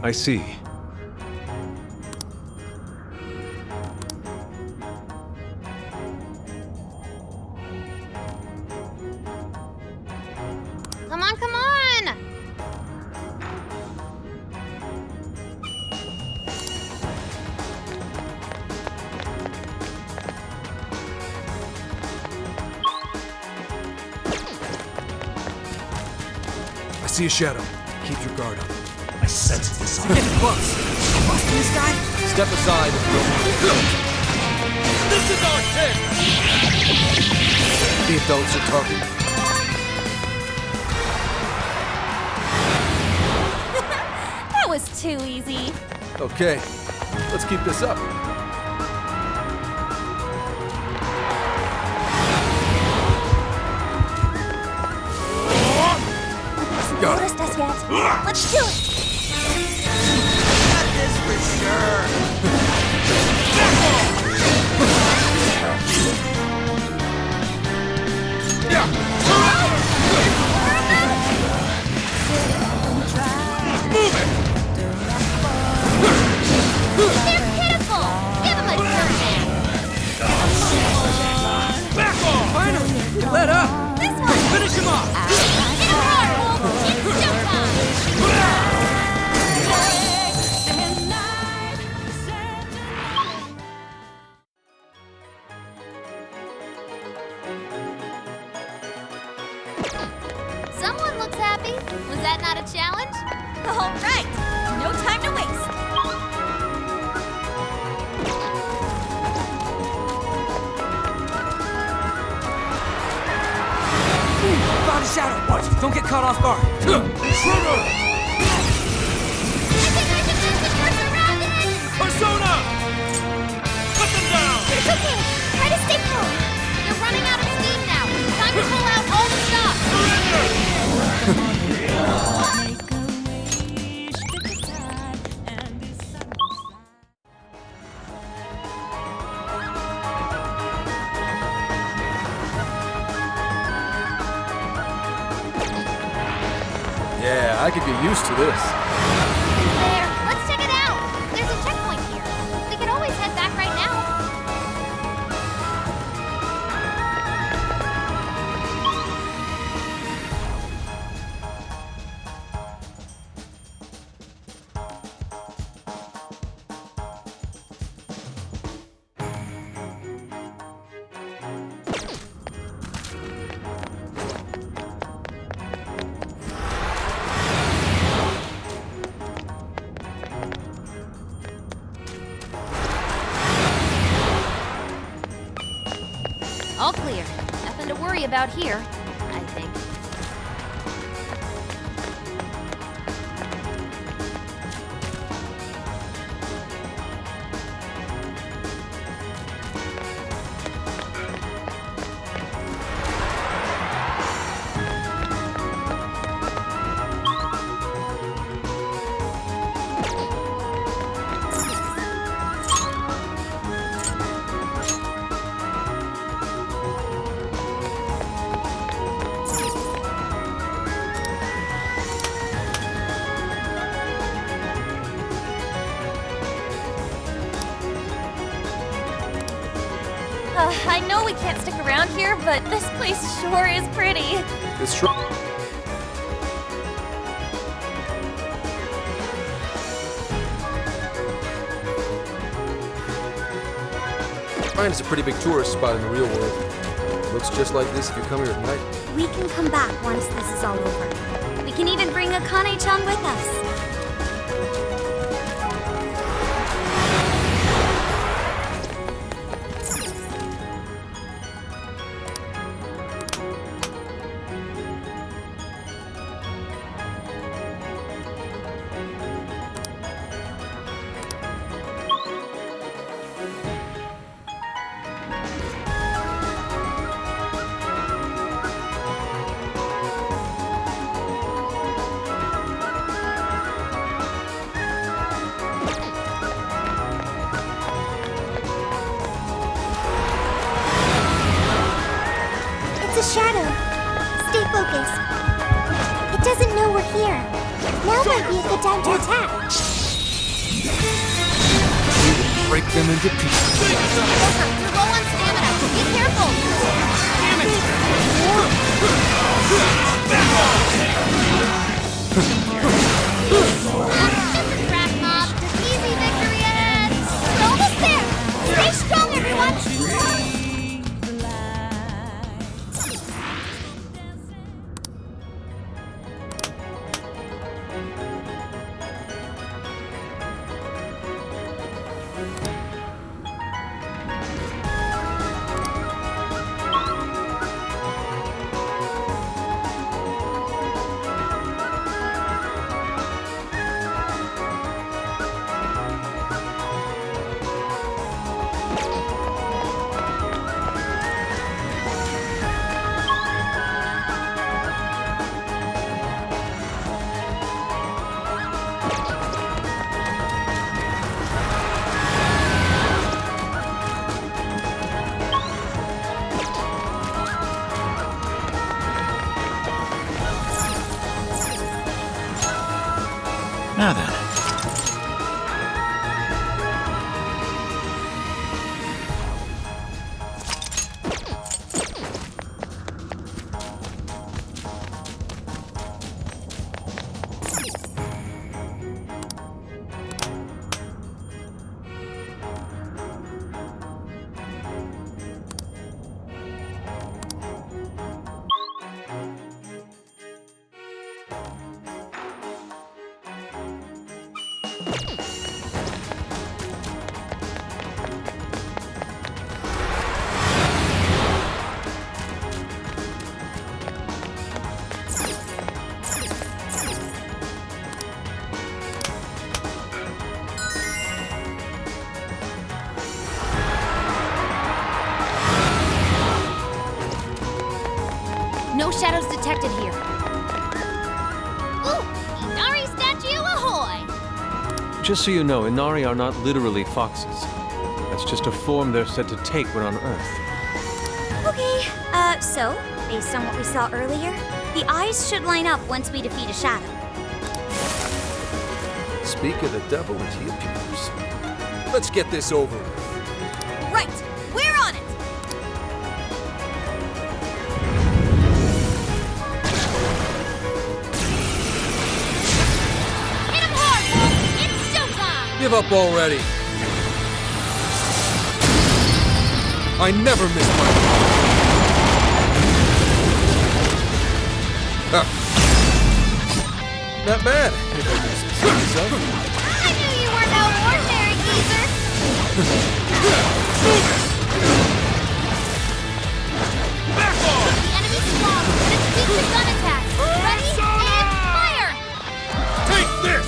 I see. see a shadow. Keep your guard up. I sense this. Get close. Busting this guy? Step aside and go. This is our chance! The adults are talking. That was too easy. Okay, let's keep this up. Got it. Noticed us yet? Let's do it! Got this for sure. They're pitiful! Give them a turn! Back off! Finally! You let up! This one! Finish him off! Hit him hard, Wolf! It's showtime! Someone looks happy. Was that not a challenge? All right, no time to waste. Found a shadow. Watch, don't get caught off guard. Persona! Put them down! It's okay. Try to stay calm. You're running out of steam now. Time to pull out all the stops. Yeah, I could get used to this. There. Let's check it out. There's a checkpoint here. We could always head back right now. All clear. Nothing to worry about here, I think. I know we can't stick around here, but this place sure is pretty. It's true. Mine is a pretty big tourist spot in the real world. Looks just like this if you come here at night. We can come back once this is all over. We can even bring Akane-chan with us. It's a shadow. Stay focused. It doesn't know we're here. Now might be a good time to attack. We will break them into pieces. Joker, you're low on stamina. Be careful. Damn it! Just a crack mob. Easy victory ahead. We're almost there. Stay strong, everyone. No shadows detected here. Ooh, Inari statue ahoy! Just so you know, Inari are not literally foxes. That's just a form they're said to take when on Earth. Okay, so, based on what we saw earlier, the eyes should line up once we defeat a shadow. Speak of the devil as he appears. Let's get this over with. Right, we're on it! Hit him hard, Wolf! It's showtime! Give up already. I never miss my... Not bad. If I do say so. I knew you were no ordinary geezer! Back off! The enemy's strong, but it's weak to gun attacks. Ready, and fire! Take this!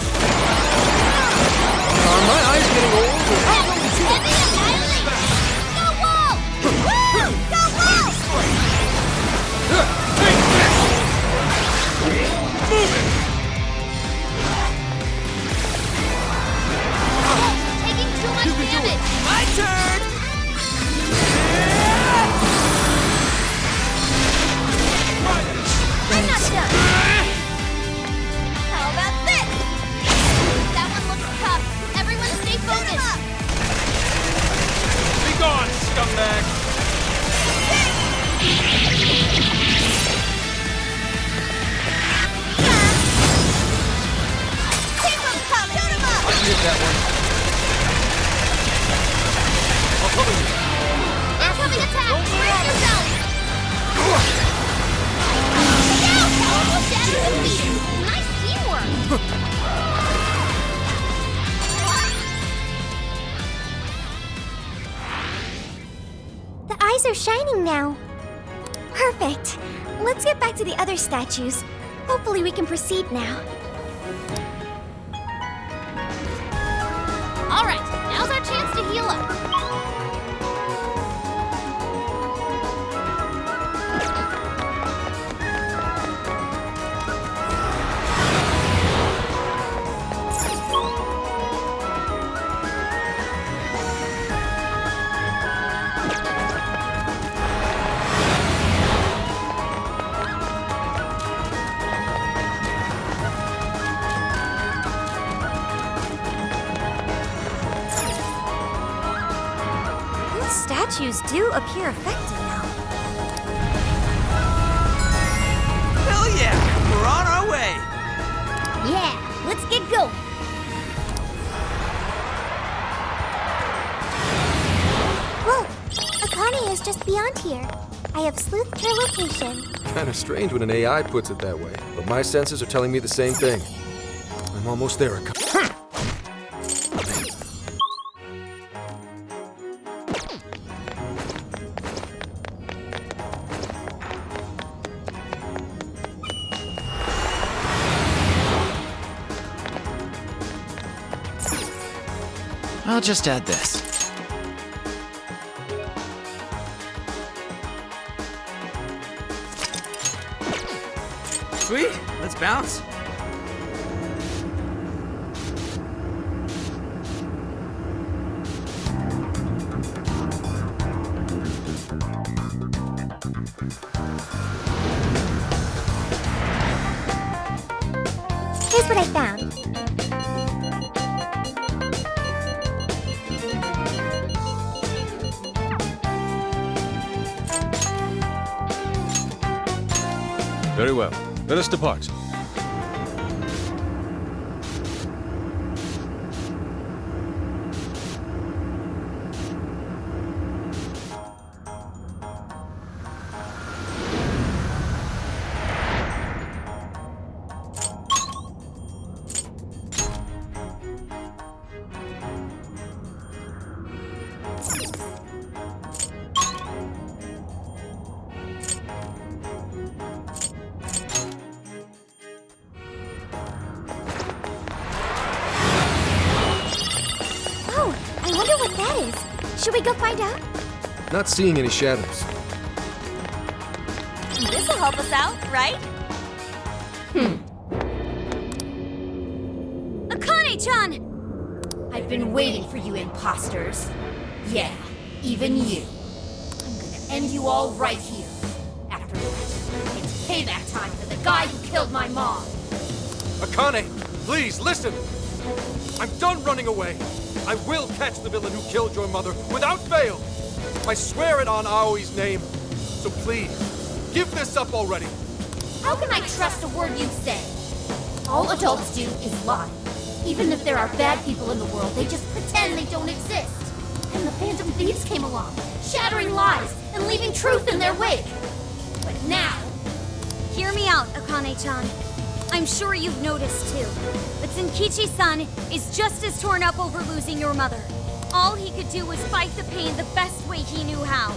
Are my eyes getting old? Enemy annihilation! Go Wolf! Woo! Go Wolf! Take this! Move it! Taking too much damage! My turn! I'm not done! How about this? That one looks tough. Everyone stay focused! Be gone, scumbag! Keep him coming! Shoot him up! I can hit that one. I'll cover you. Incoming attack! Brace yourself! Now, powerful shadow defeat! Nice teamwork! The eyes are shining now. Perfect. Let's get back to the other statues. Hopefully we can proceed now. All right, now's our chance to heal up. Statues do appear affected now. Hell yeah! We're on our way! Yeah, let's get going. Whoa! Akane is just beyond here. I have sleuthed her location. Kinda strange when an AI puts it that way, but my senses are telling me the same thing. I'm almost there, Akane. I'll just add this. Sweet, let's bounce. Here's what I found. Very well. Let us depart. Oh, I wonder what that is. Should we go find out? Not seeing any shadows. This'll help us out, right? Akane-chan! I've been waiting for you imposters. Yeah, even you. I'm gonna end you all right here. After that, it's payback time for the guy who killed my mom. Akane, please listen! I'm done running away. I will catch the villain who killed your mother without fail. I swear it on Aoi's name. So please, give this up already. How can I trust a word you say? All adults do is lie. Even if there are bad people in the world, they just pretend they don't exist. And the Phantom Thieves came along, shattering lies and leaving truth in their wake. But now... Hear me out, Akane-chan. I'm sure you've noticed too. But Zenkichi-san is just as torn up over losing your mother. All he could do was fight the pain the best way he knew how.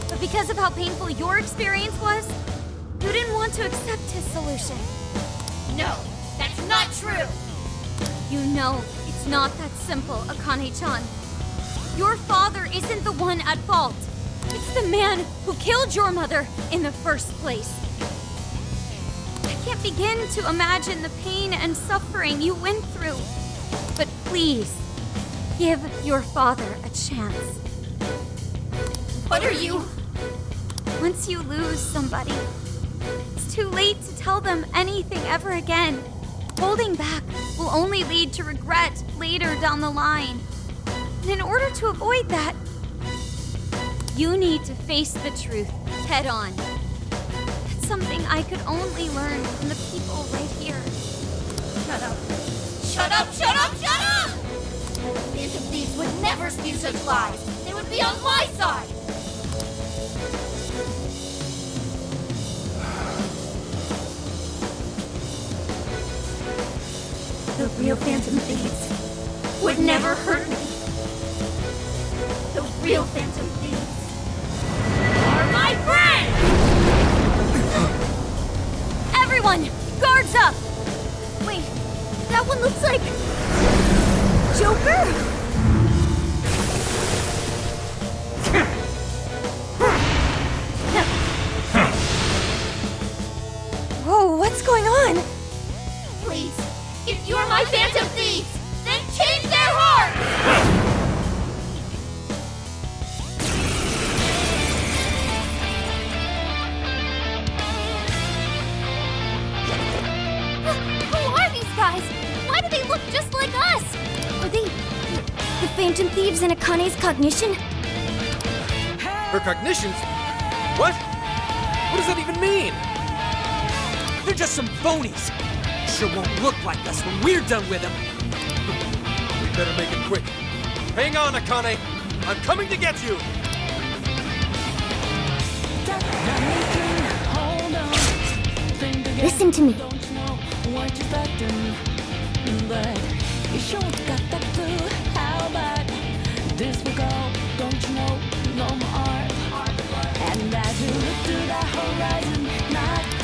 But because of how painful your experience was, you didn't want to accept his solution. No, that's not true! You know it's not that simple, Akane-chan. Your father isn't the one at fault. It's the man who killed your mother in the first place. I can't begin to imagine the pain and suffering you went through. But please, give your father a chance. What are you? Once you lose somebody, it's too late to tell them anything ever again. Holding back will only lead to regret later down the line. And in order to avoid that, you need to face the truth head on. That's something I could only learn from the people right here. Shut up! Shut up! Shut up! Shut up! Phantom Thieves would never spew such lies. They would be on my side. The real Phantom Thieves would never hurt me. The real Phantom Thieves are my friends! Everyone, guards up! Wait, that one looks like... Joker? Whoa, what's going on? Please, if you're my Phantom Thieves, then change their hearts! Who are these guys? Why do they look just like us? Are they the Phantom Thieves in Akane's cognition? Her cognitions? What? What does that even mean? They're just some phonies. Sure won't look like us when we're done with them. We better make it quick. Hang on, Akane. I'm coming to get you. Listen to me.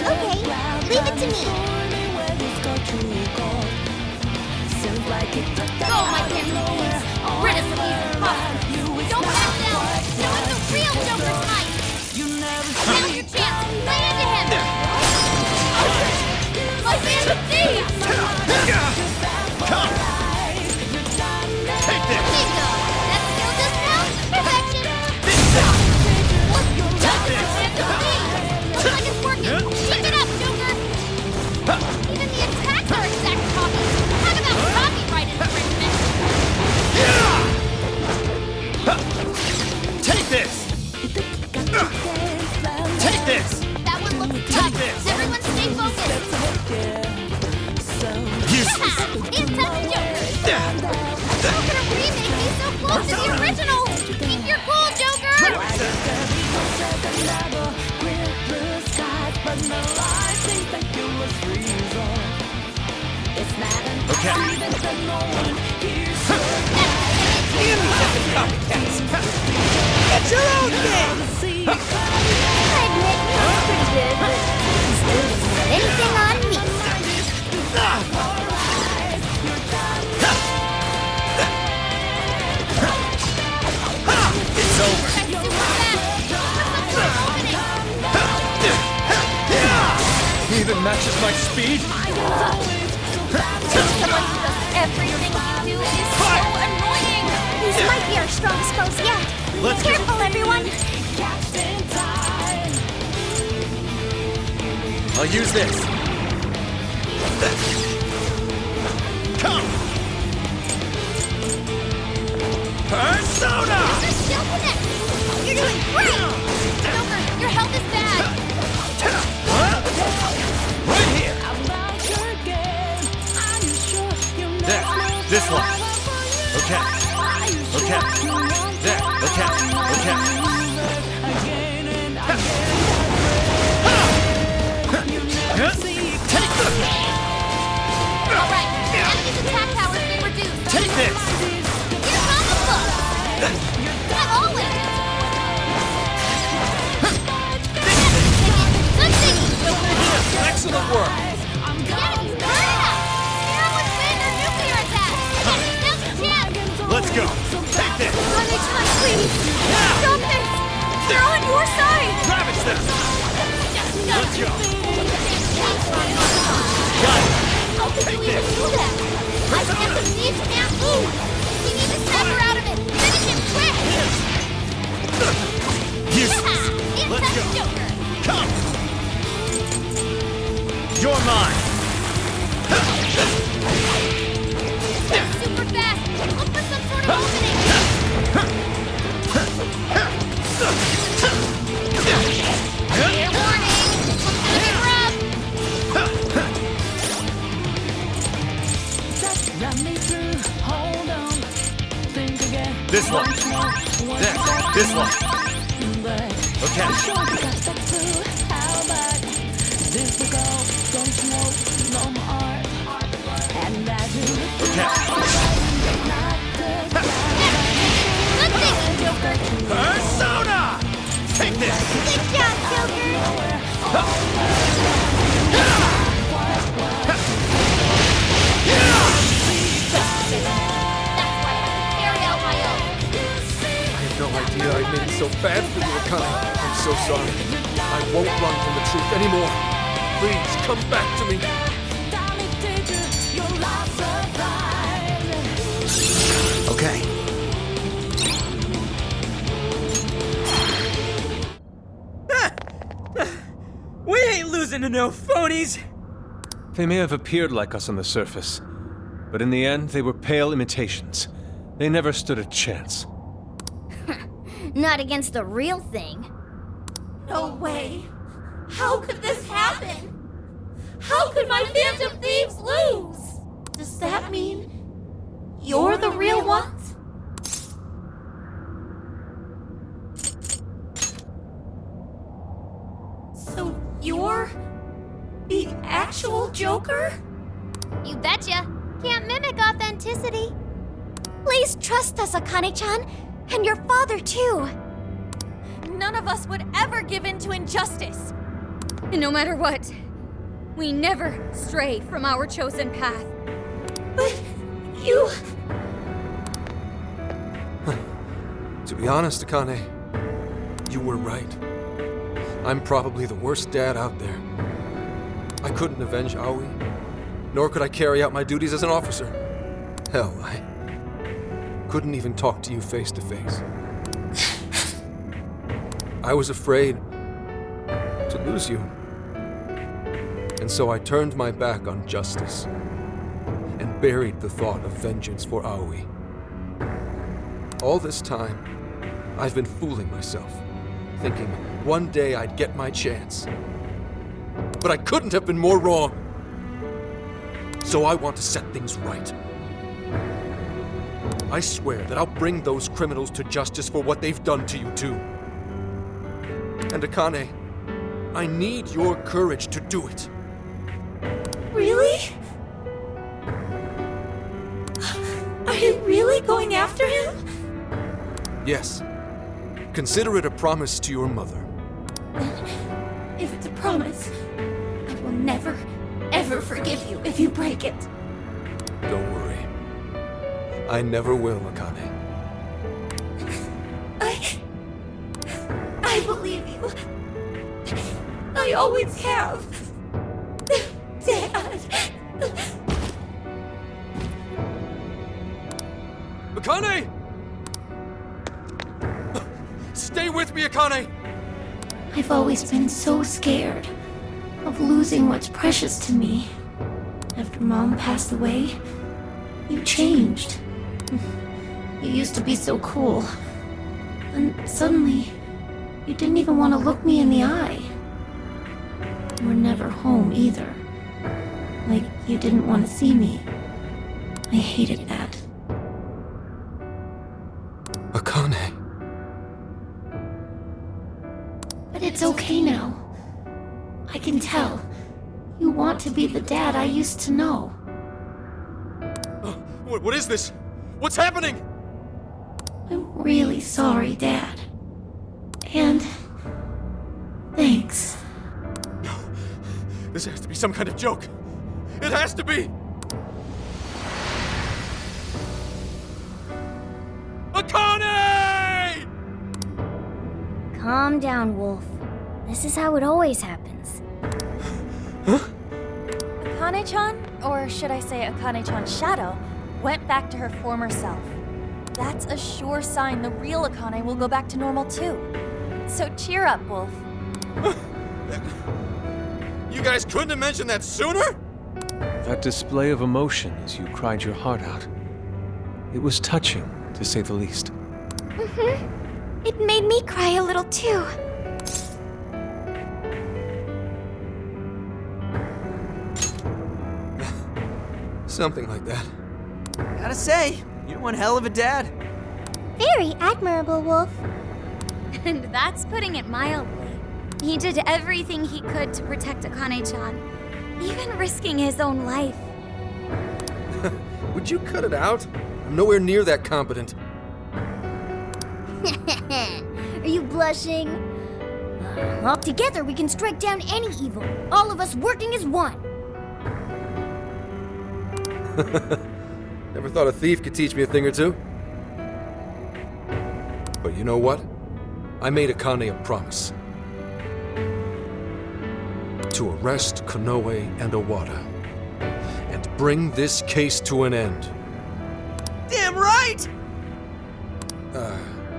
Okay, leave it to me. Go, my Phantom Thieves! Rid us of these imposters! Don't back down! Show us the real Joker tonight! Now's your chance! Lay into him! My Phantom Thieves! Come! Take this! Bingo! That skill just now? Perfection! Look, Joker's Phantom Thieves! Looks like it's working! Keep it up, Joker! Even the attacks are exact copies! Talk about copyright infringement! my speed? Someone who does everything you do is so annoying! These might be our strongest foes yet. Let's go. Careful, everyone! I'll use this. Come! Persona! Still connect! You're doing great! Joker, your health is bad! Right here! There, this one. Okay. Okay. There, okay. Okay. Take this! Alright, enemy's attack power is being reduced. Take this! Here's Mama Book! Not all in it! Good thinking, Joker! Excellent work! The enemy's burning up! Scare him with wind or nuclear attacks! Now's your chance! Let's go! Take this! Honey-chan, please! Stop this! They're on your side! Ravage them! Let's go! How could you even do that? I can't believe you can't move! You need to snap her out of it! Finish him quick! Useless! Let's go! Joker! Come! You're mine! They're super fast! Look for some sort of opening! Fair warning! This one's gonna get rough! This one. There. This one. Okay. Okay. Good thinking, Joker! Persona! Take this! Good job, Joker! Carry out my own! I had no idea I made it so bad for you, Akane. I'm so sorry. I won't run from the truth anymore. Please, come back to me. Okay. We ain't losing to no phonies! They may have appeared like us on the surface, but in the end, they were pale imitations. They never stood a chance. Not against the real thing. No way! How could this happen? How could my Phantom Thieves lose? Does that mean you're the real ones? So you're the actual Joker? You betcha. Can't mimic authenticity. Please trust us, Akane-chan, and your father too. None of us would ever give in to injustice. And no matter what, we never stray from our chosen path. But you... To be honest, Akane, you were right. I'm probably the worst dad out there. I couldn't avenge Aoi, nor could I carry out my duties as an officer. Hell, I couldn't even talk to you face to face. I was afraid to lose you. And so I turned my back on justice and buried the thought of vengeance for Aoi. All this time, I've been fooling myself, thinking one day I'd get my chance. But I couldn't have been more wrong. So I want to set things right. I swear that I'll bring those criminals to justice for what they've done to you too. And Akane, I need your courage to do it. Really? Are you really going after him? Yes. Consider it a promise to your mother. If it's a promise, I will never, ever forgive you if you break it. Don't worry. I never will, Akane. I believe you. I always have. Akane! Stay with me, Akane! I've always been so scared of losing what's precious to me. After Mom passed away, you changed. You used to be so cool. And suddenly, you didn't even want to look me in the eye. You were never home either. Like you didn't want to see me. I hated that. Akane. But it's okay now. I can tell. You want to be the dad I used to know. What is this? What's happening? I'm really sorry, Dad. And... thanks. No. This has to be some kind of joke. It has to be! Akane! Calm down, Wolf. This is how it always happens. Akane-chan, or should I say Akane-chan's shadow, went back to her former self. That's a sure sign the real Akane will go back to normal too. So cheer up, Wolf. You guys couldn't have mentioned that sooner? That display of emotion as you cried your heart out. It was touching, to say the least. Mm-hmm. It made me cry a little too. Something like that. Gotta say, you're one hell of a dad. Very admirable, Wolf. And that's putting it mildly. He did everything he could to protect Akane-chan, even risking his own life. Would you cut it out? I'm nowhere near that competent. Are you blushing? Well, together we can strike down any evil. All of us working as one. Never thought a thief could teach me a thing or two. But you know what? I made Akane a promise. To arrest Konoe and Owada. And bring this case to an end. Damn right!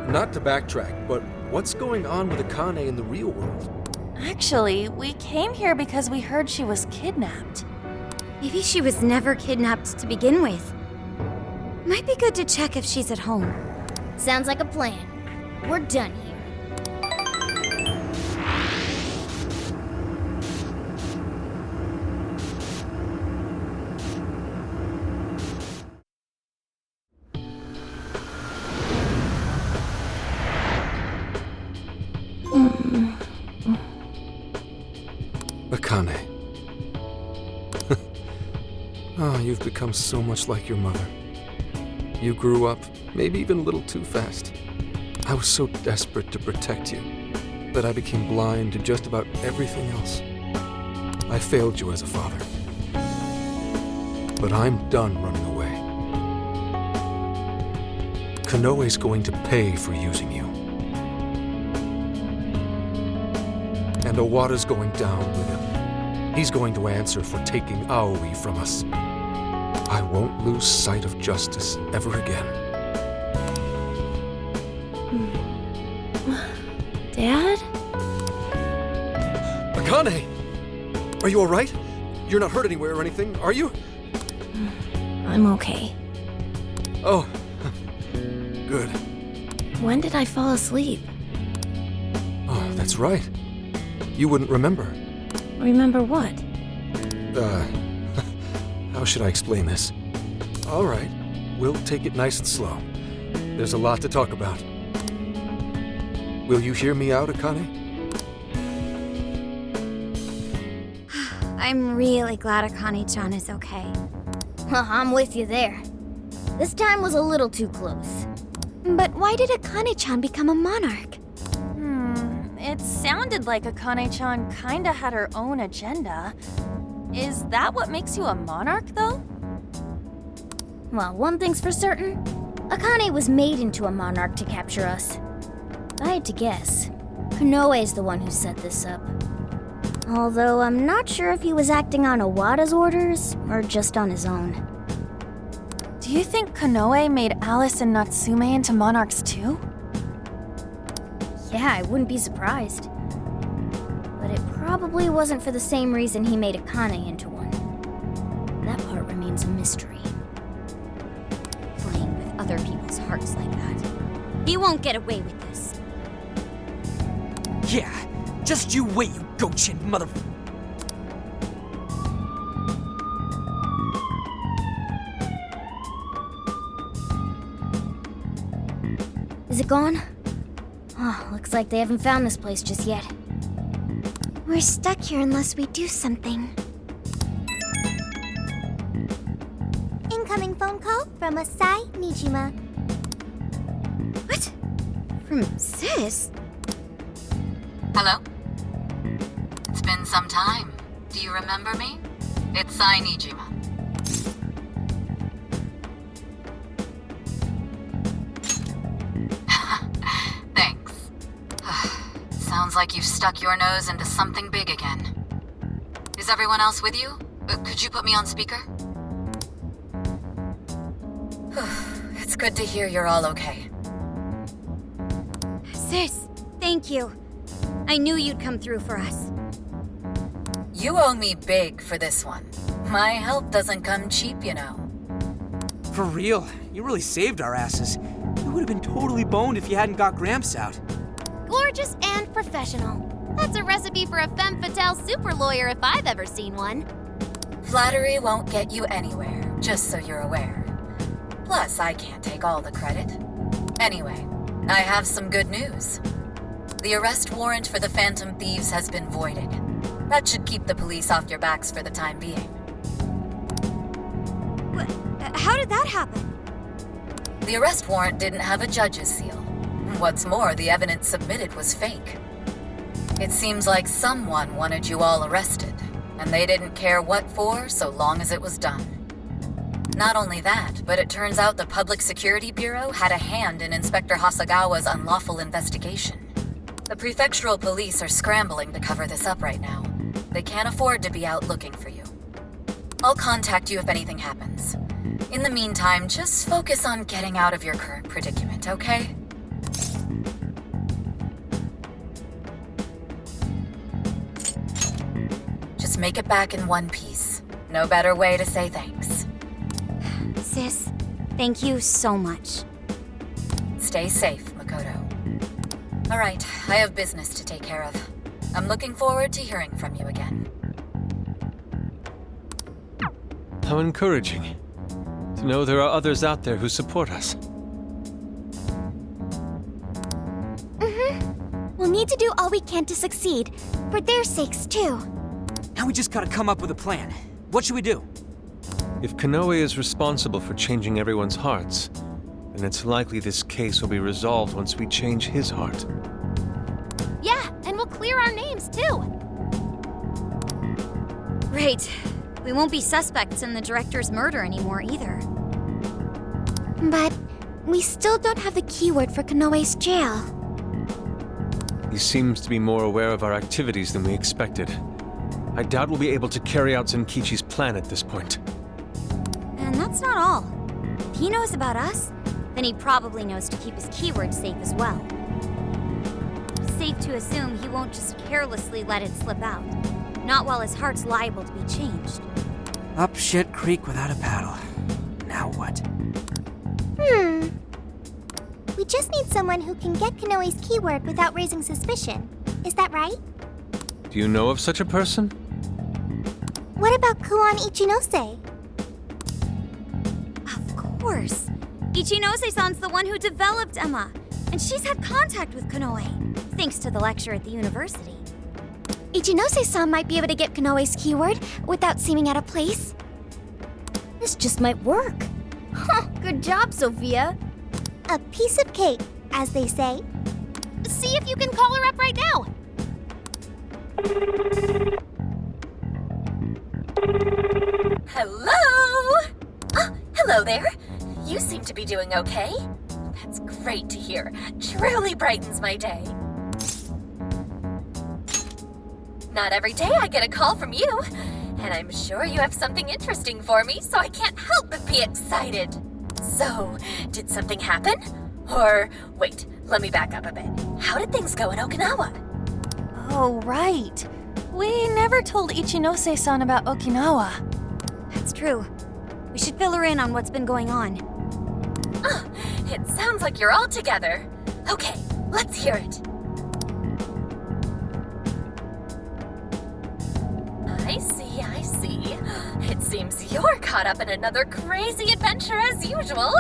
Not to backtrack, but what's going on with Akane in the real world? Actually, we came here because we heard she was kidnapped. Maybe she was never kidnapped to begin with. Might be good to check if she's at home. Sounds like a plan. We're done here. Akane. Oh, you've become so much like your mother. You grew up, maybe even a little too fast. I was so desperate to protect you that I became blind to just about everything else. I failed you as a father. But I'm done running away. Konoe's going to pay for using you. And Owada's going down with him. He's going to answer for taking Aoi from us. I won't lose sight of justice ever again. Dad? Akane! Are you alright? You're not hurt anywhere or anything, are you? I'm okay. Oh, good. When did I fall asleep? Oh, that's right. You wouldn't remember. Remember what? How should I explain this? All right, we'll take it nice and slow. There's a lot to talk about. Will you hear me out, Akane? I'm really glad Akane-chan is okay. I'm with you there. This time was a little too close. But why did Akane-chan become a monarch? It sounded like Akane-chan kinda had her own agenda. Is that what makes you a monarch, though? Well, one thing's for certain. Akane was made into a monarch to capture us. If I had to guess, Konoe's the one who set this up. Although I'm not sure if he was acting on Owada's orders or just on his own. Do you think Konoe made Alice and Natsume into monarchs too? Yeah, I wouldn't be surprised. But it probably wasn't for the same reason he made Akane into one. That part remains a mystery. Playing with other people's hearts like that. He won't get away with this. Yeah, just you wait, you goat-chin mother... Is it gone? Oh, looks like they haven't found this place just yet. We're stuck here unless we do something. Incoming phone call from Asai Nijima. What? From Sis? Hello? It's been some time. Do you remember me? It's Sai Nijima. Thanks. Sounds like you've stuck your nose into something big again. Is everyone else with you? Could you put me on speaker? It's good to hear you're all okay. Sis, thank you. I knew you'd come through for us. You owe me big for this one. My help doesn't come cheap, you know. For real, you really saved our asses. We would have been totally boned if you hadn't got Gramps out. Gorgeous and professional. That's a recipe for a femme fatale super lawyer if I've ever seen one. Flattery won't get you anywhere, just so you're aware. Plus, I can't take all the credit. Anyway, I have some good news. The arrest warrant for the Phantom Thieves has been voided. That should keep the police off your backs for the time being. How did that happen? The arrest warrant didn't have a judge's seal. What's more, the evidence submitted was fake. It seems like someone wanted you all arrested, and they didn't care what for so long as it was done. Not only that, but it turns out the Public Security Bureau had a hand in Inspector Hasagawa's unlawful investigation. The prefectural police are scrambling to cover this up right now. They can't afford to be out looking for you. I'll contact you if anything happens. In the meantime, just focus on getting out of your current predicament, okay? Just make it back in one piece. No better way to say thanks. Sis, thank you so much. Stay safe, Makoto. All right, I have business to take care of. I'm looking forward to hearing from you again. How encouraging to know there are others out there who support us. We'll need to do all we can to succeed, for their sakes too. Now we just gotta come up with a plan. What should we do? If Konoe is responsible for changing everyone's hearts, then it's likely this case will be resolved once we change his heart. Yeah, and we'll clear our names too. Great. We won't be suspects in the director's murder anymore either. But we still don't have the keyword for Konoe's jail. He seems to be more aware of our activities than we expected. I doubt we'll be able to carry out Zenkichi's plan at this point. And that's not all. If he knows about us, then he probably knows to keep his keyword safe as well. Safe to assume he won't just carelessly let it slip out. Not while his heart's liable to be changed. Up shit creek without a paddle. Now what? We just need someone who can get Konoe's keyword without raising suspicion. Is that right? Do you know of such a person? What about Kuon Ichinose? Of course. Ichinose-san's the one who developed Emma, and she's had contact with Konoe, thanks to the lecture at the university. Ichinose-san might be able to get Konoe's keyword without seeming out of place. This just might work. Good job, Sophia. A piece of cake, as they say. See if you can call her up right now. Hello? Oh, hello there. You seem to be doing okay. That's great to hear. Truly brightens my day. Not every day I get a call from you. And I'm sure you have something interesting for me, so I can't help but be excited. So, did something happen? Or, wait, let me back up a bit. How did things go in Okinawa? Oh, right. We never told Ichinose-san about Okinawa. That's true. We should fill her in on what's been going on. Oh, it sounds like you're all together. Okay, let's hear it. I see. It seems you're caught up in another crazy adventure as usual.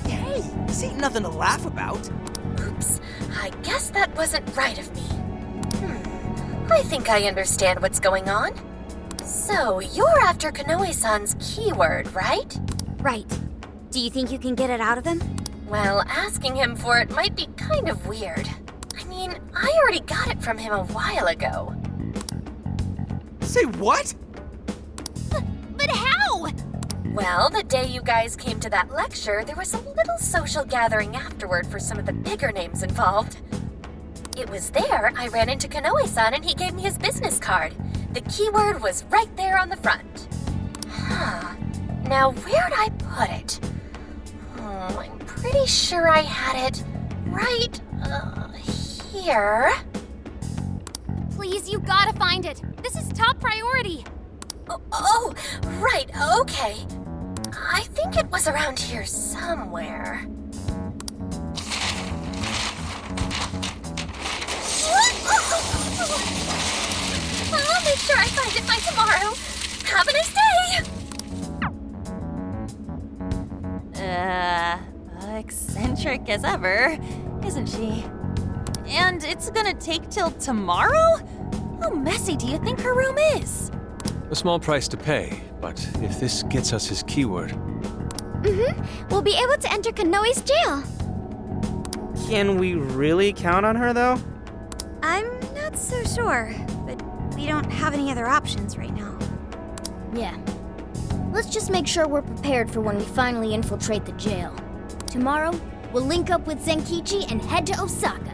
Hey, this ain't nothing to laugh about. Oops, I guess that wasn't right of me. I think I understand what's going on. So, you're after Konoe-san's keyword, right? Right. Do you think you can get it out of him? Well, asking him for it might be kind of weird. I mean, I already got it from him a while ago. Say what? But how? Well, the day you guys came to that lecture, there was a little social gathering afterward for some of the bigger names involved. It was there I ran into Konoe-san and he gave me his business card. The keyword was right there on the front. Now, where'd I put it? I'm pretty sure I had it right here. Please, you gotta find it. This is top priority. Oh, right, okay. I think it was around here somewhere. I'll make sure I find it by tomorrow. Have a nice day! Eccentric as ever, isn't she? And it's gonna take till tomorrow? How messy do you think her room is? A small price to pay, but if this gets us his keyword... We'll be able to enter Konoe's jail. Can we really count on her, though? I'm not so sure, but we don't have any other options right now. Yeah. Let's just make sure we're prepared for when we finally infiltrate the jail. Tomorrow, we'll link up with Zenkichi and head to Osaka.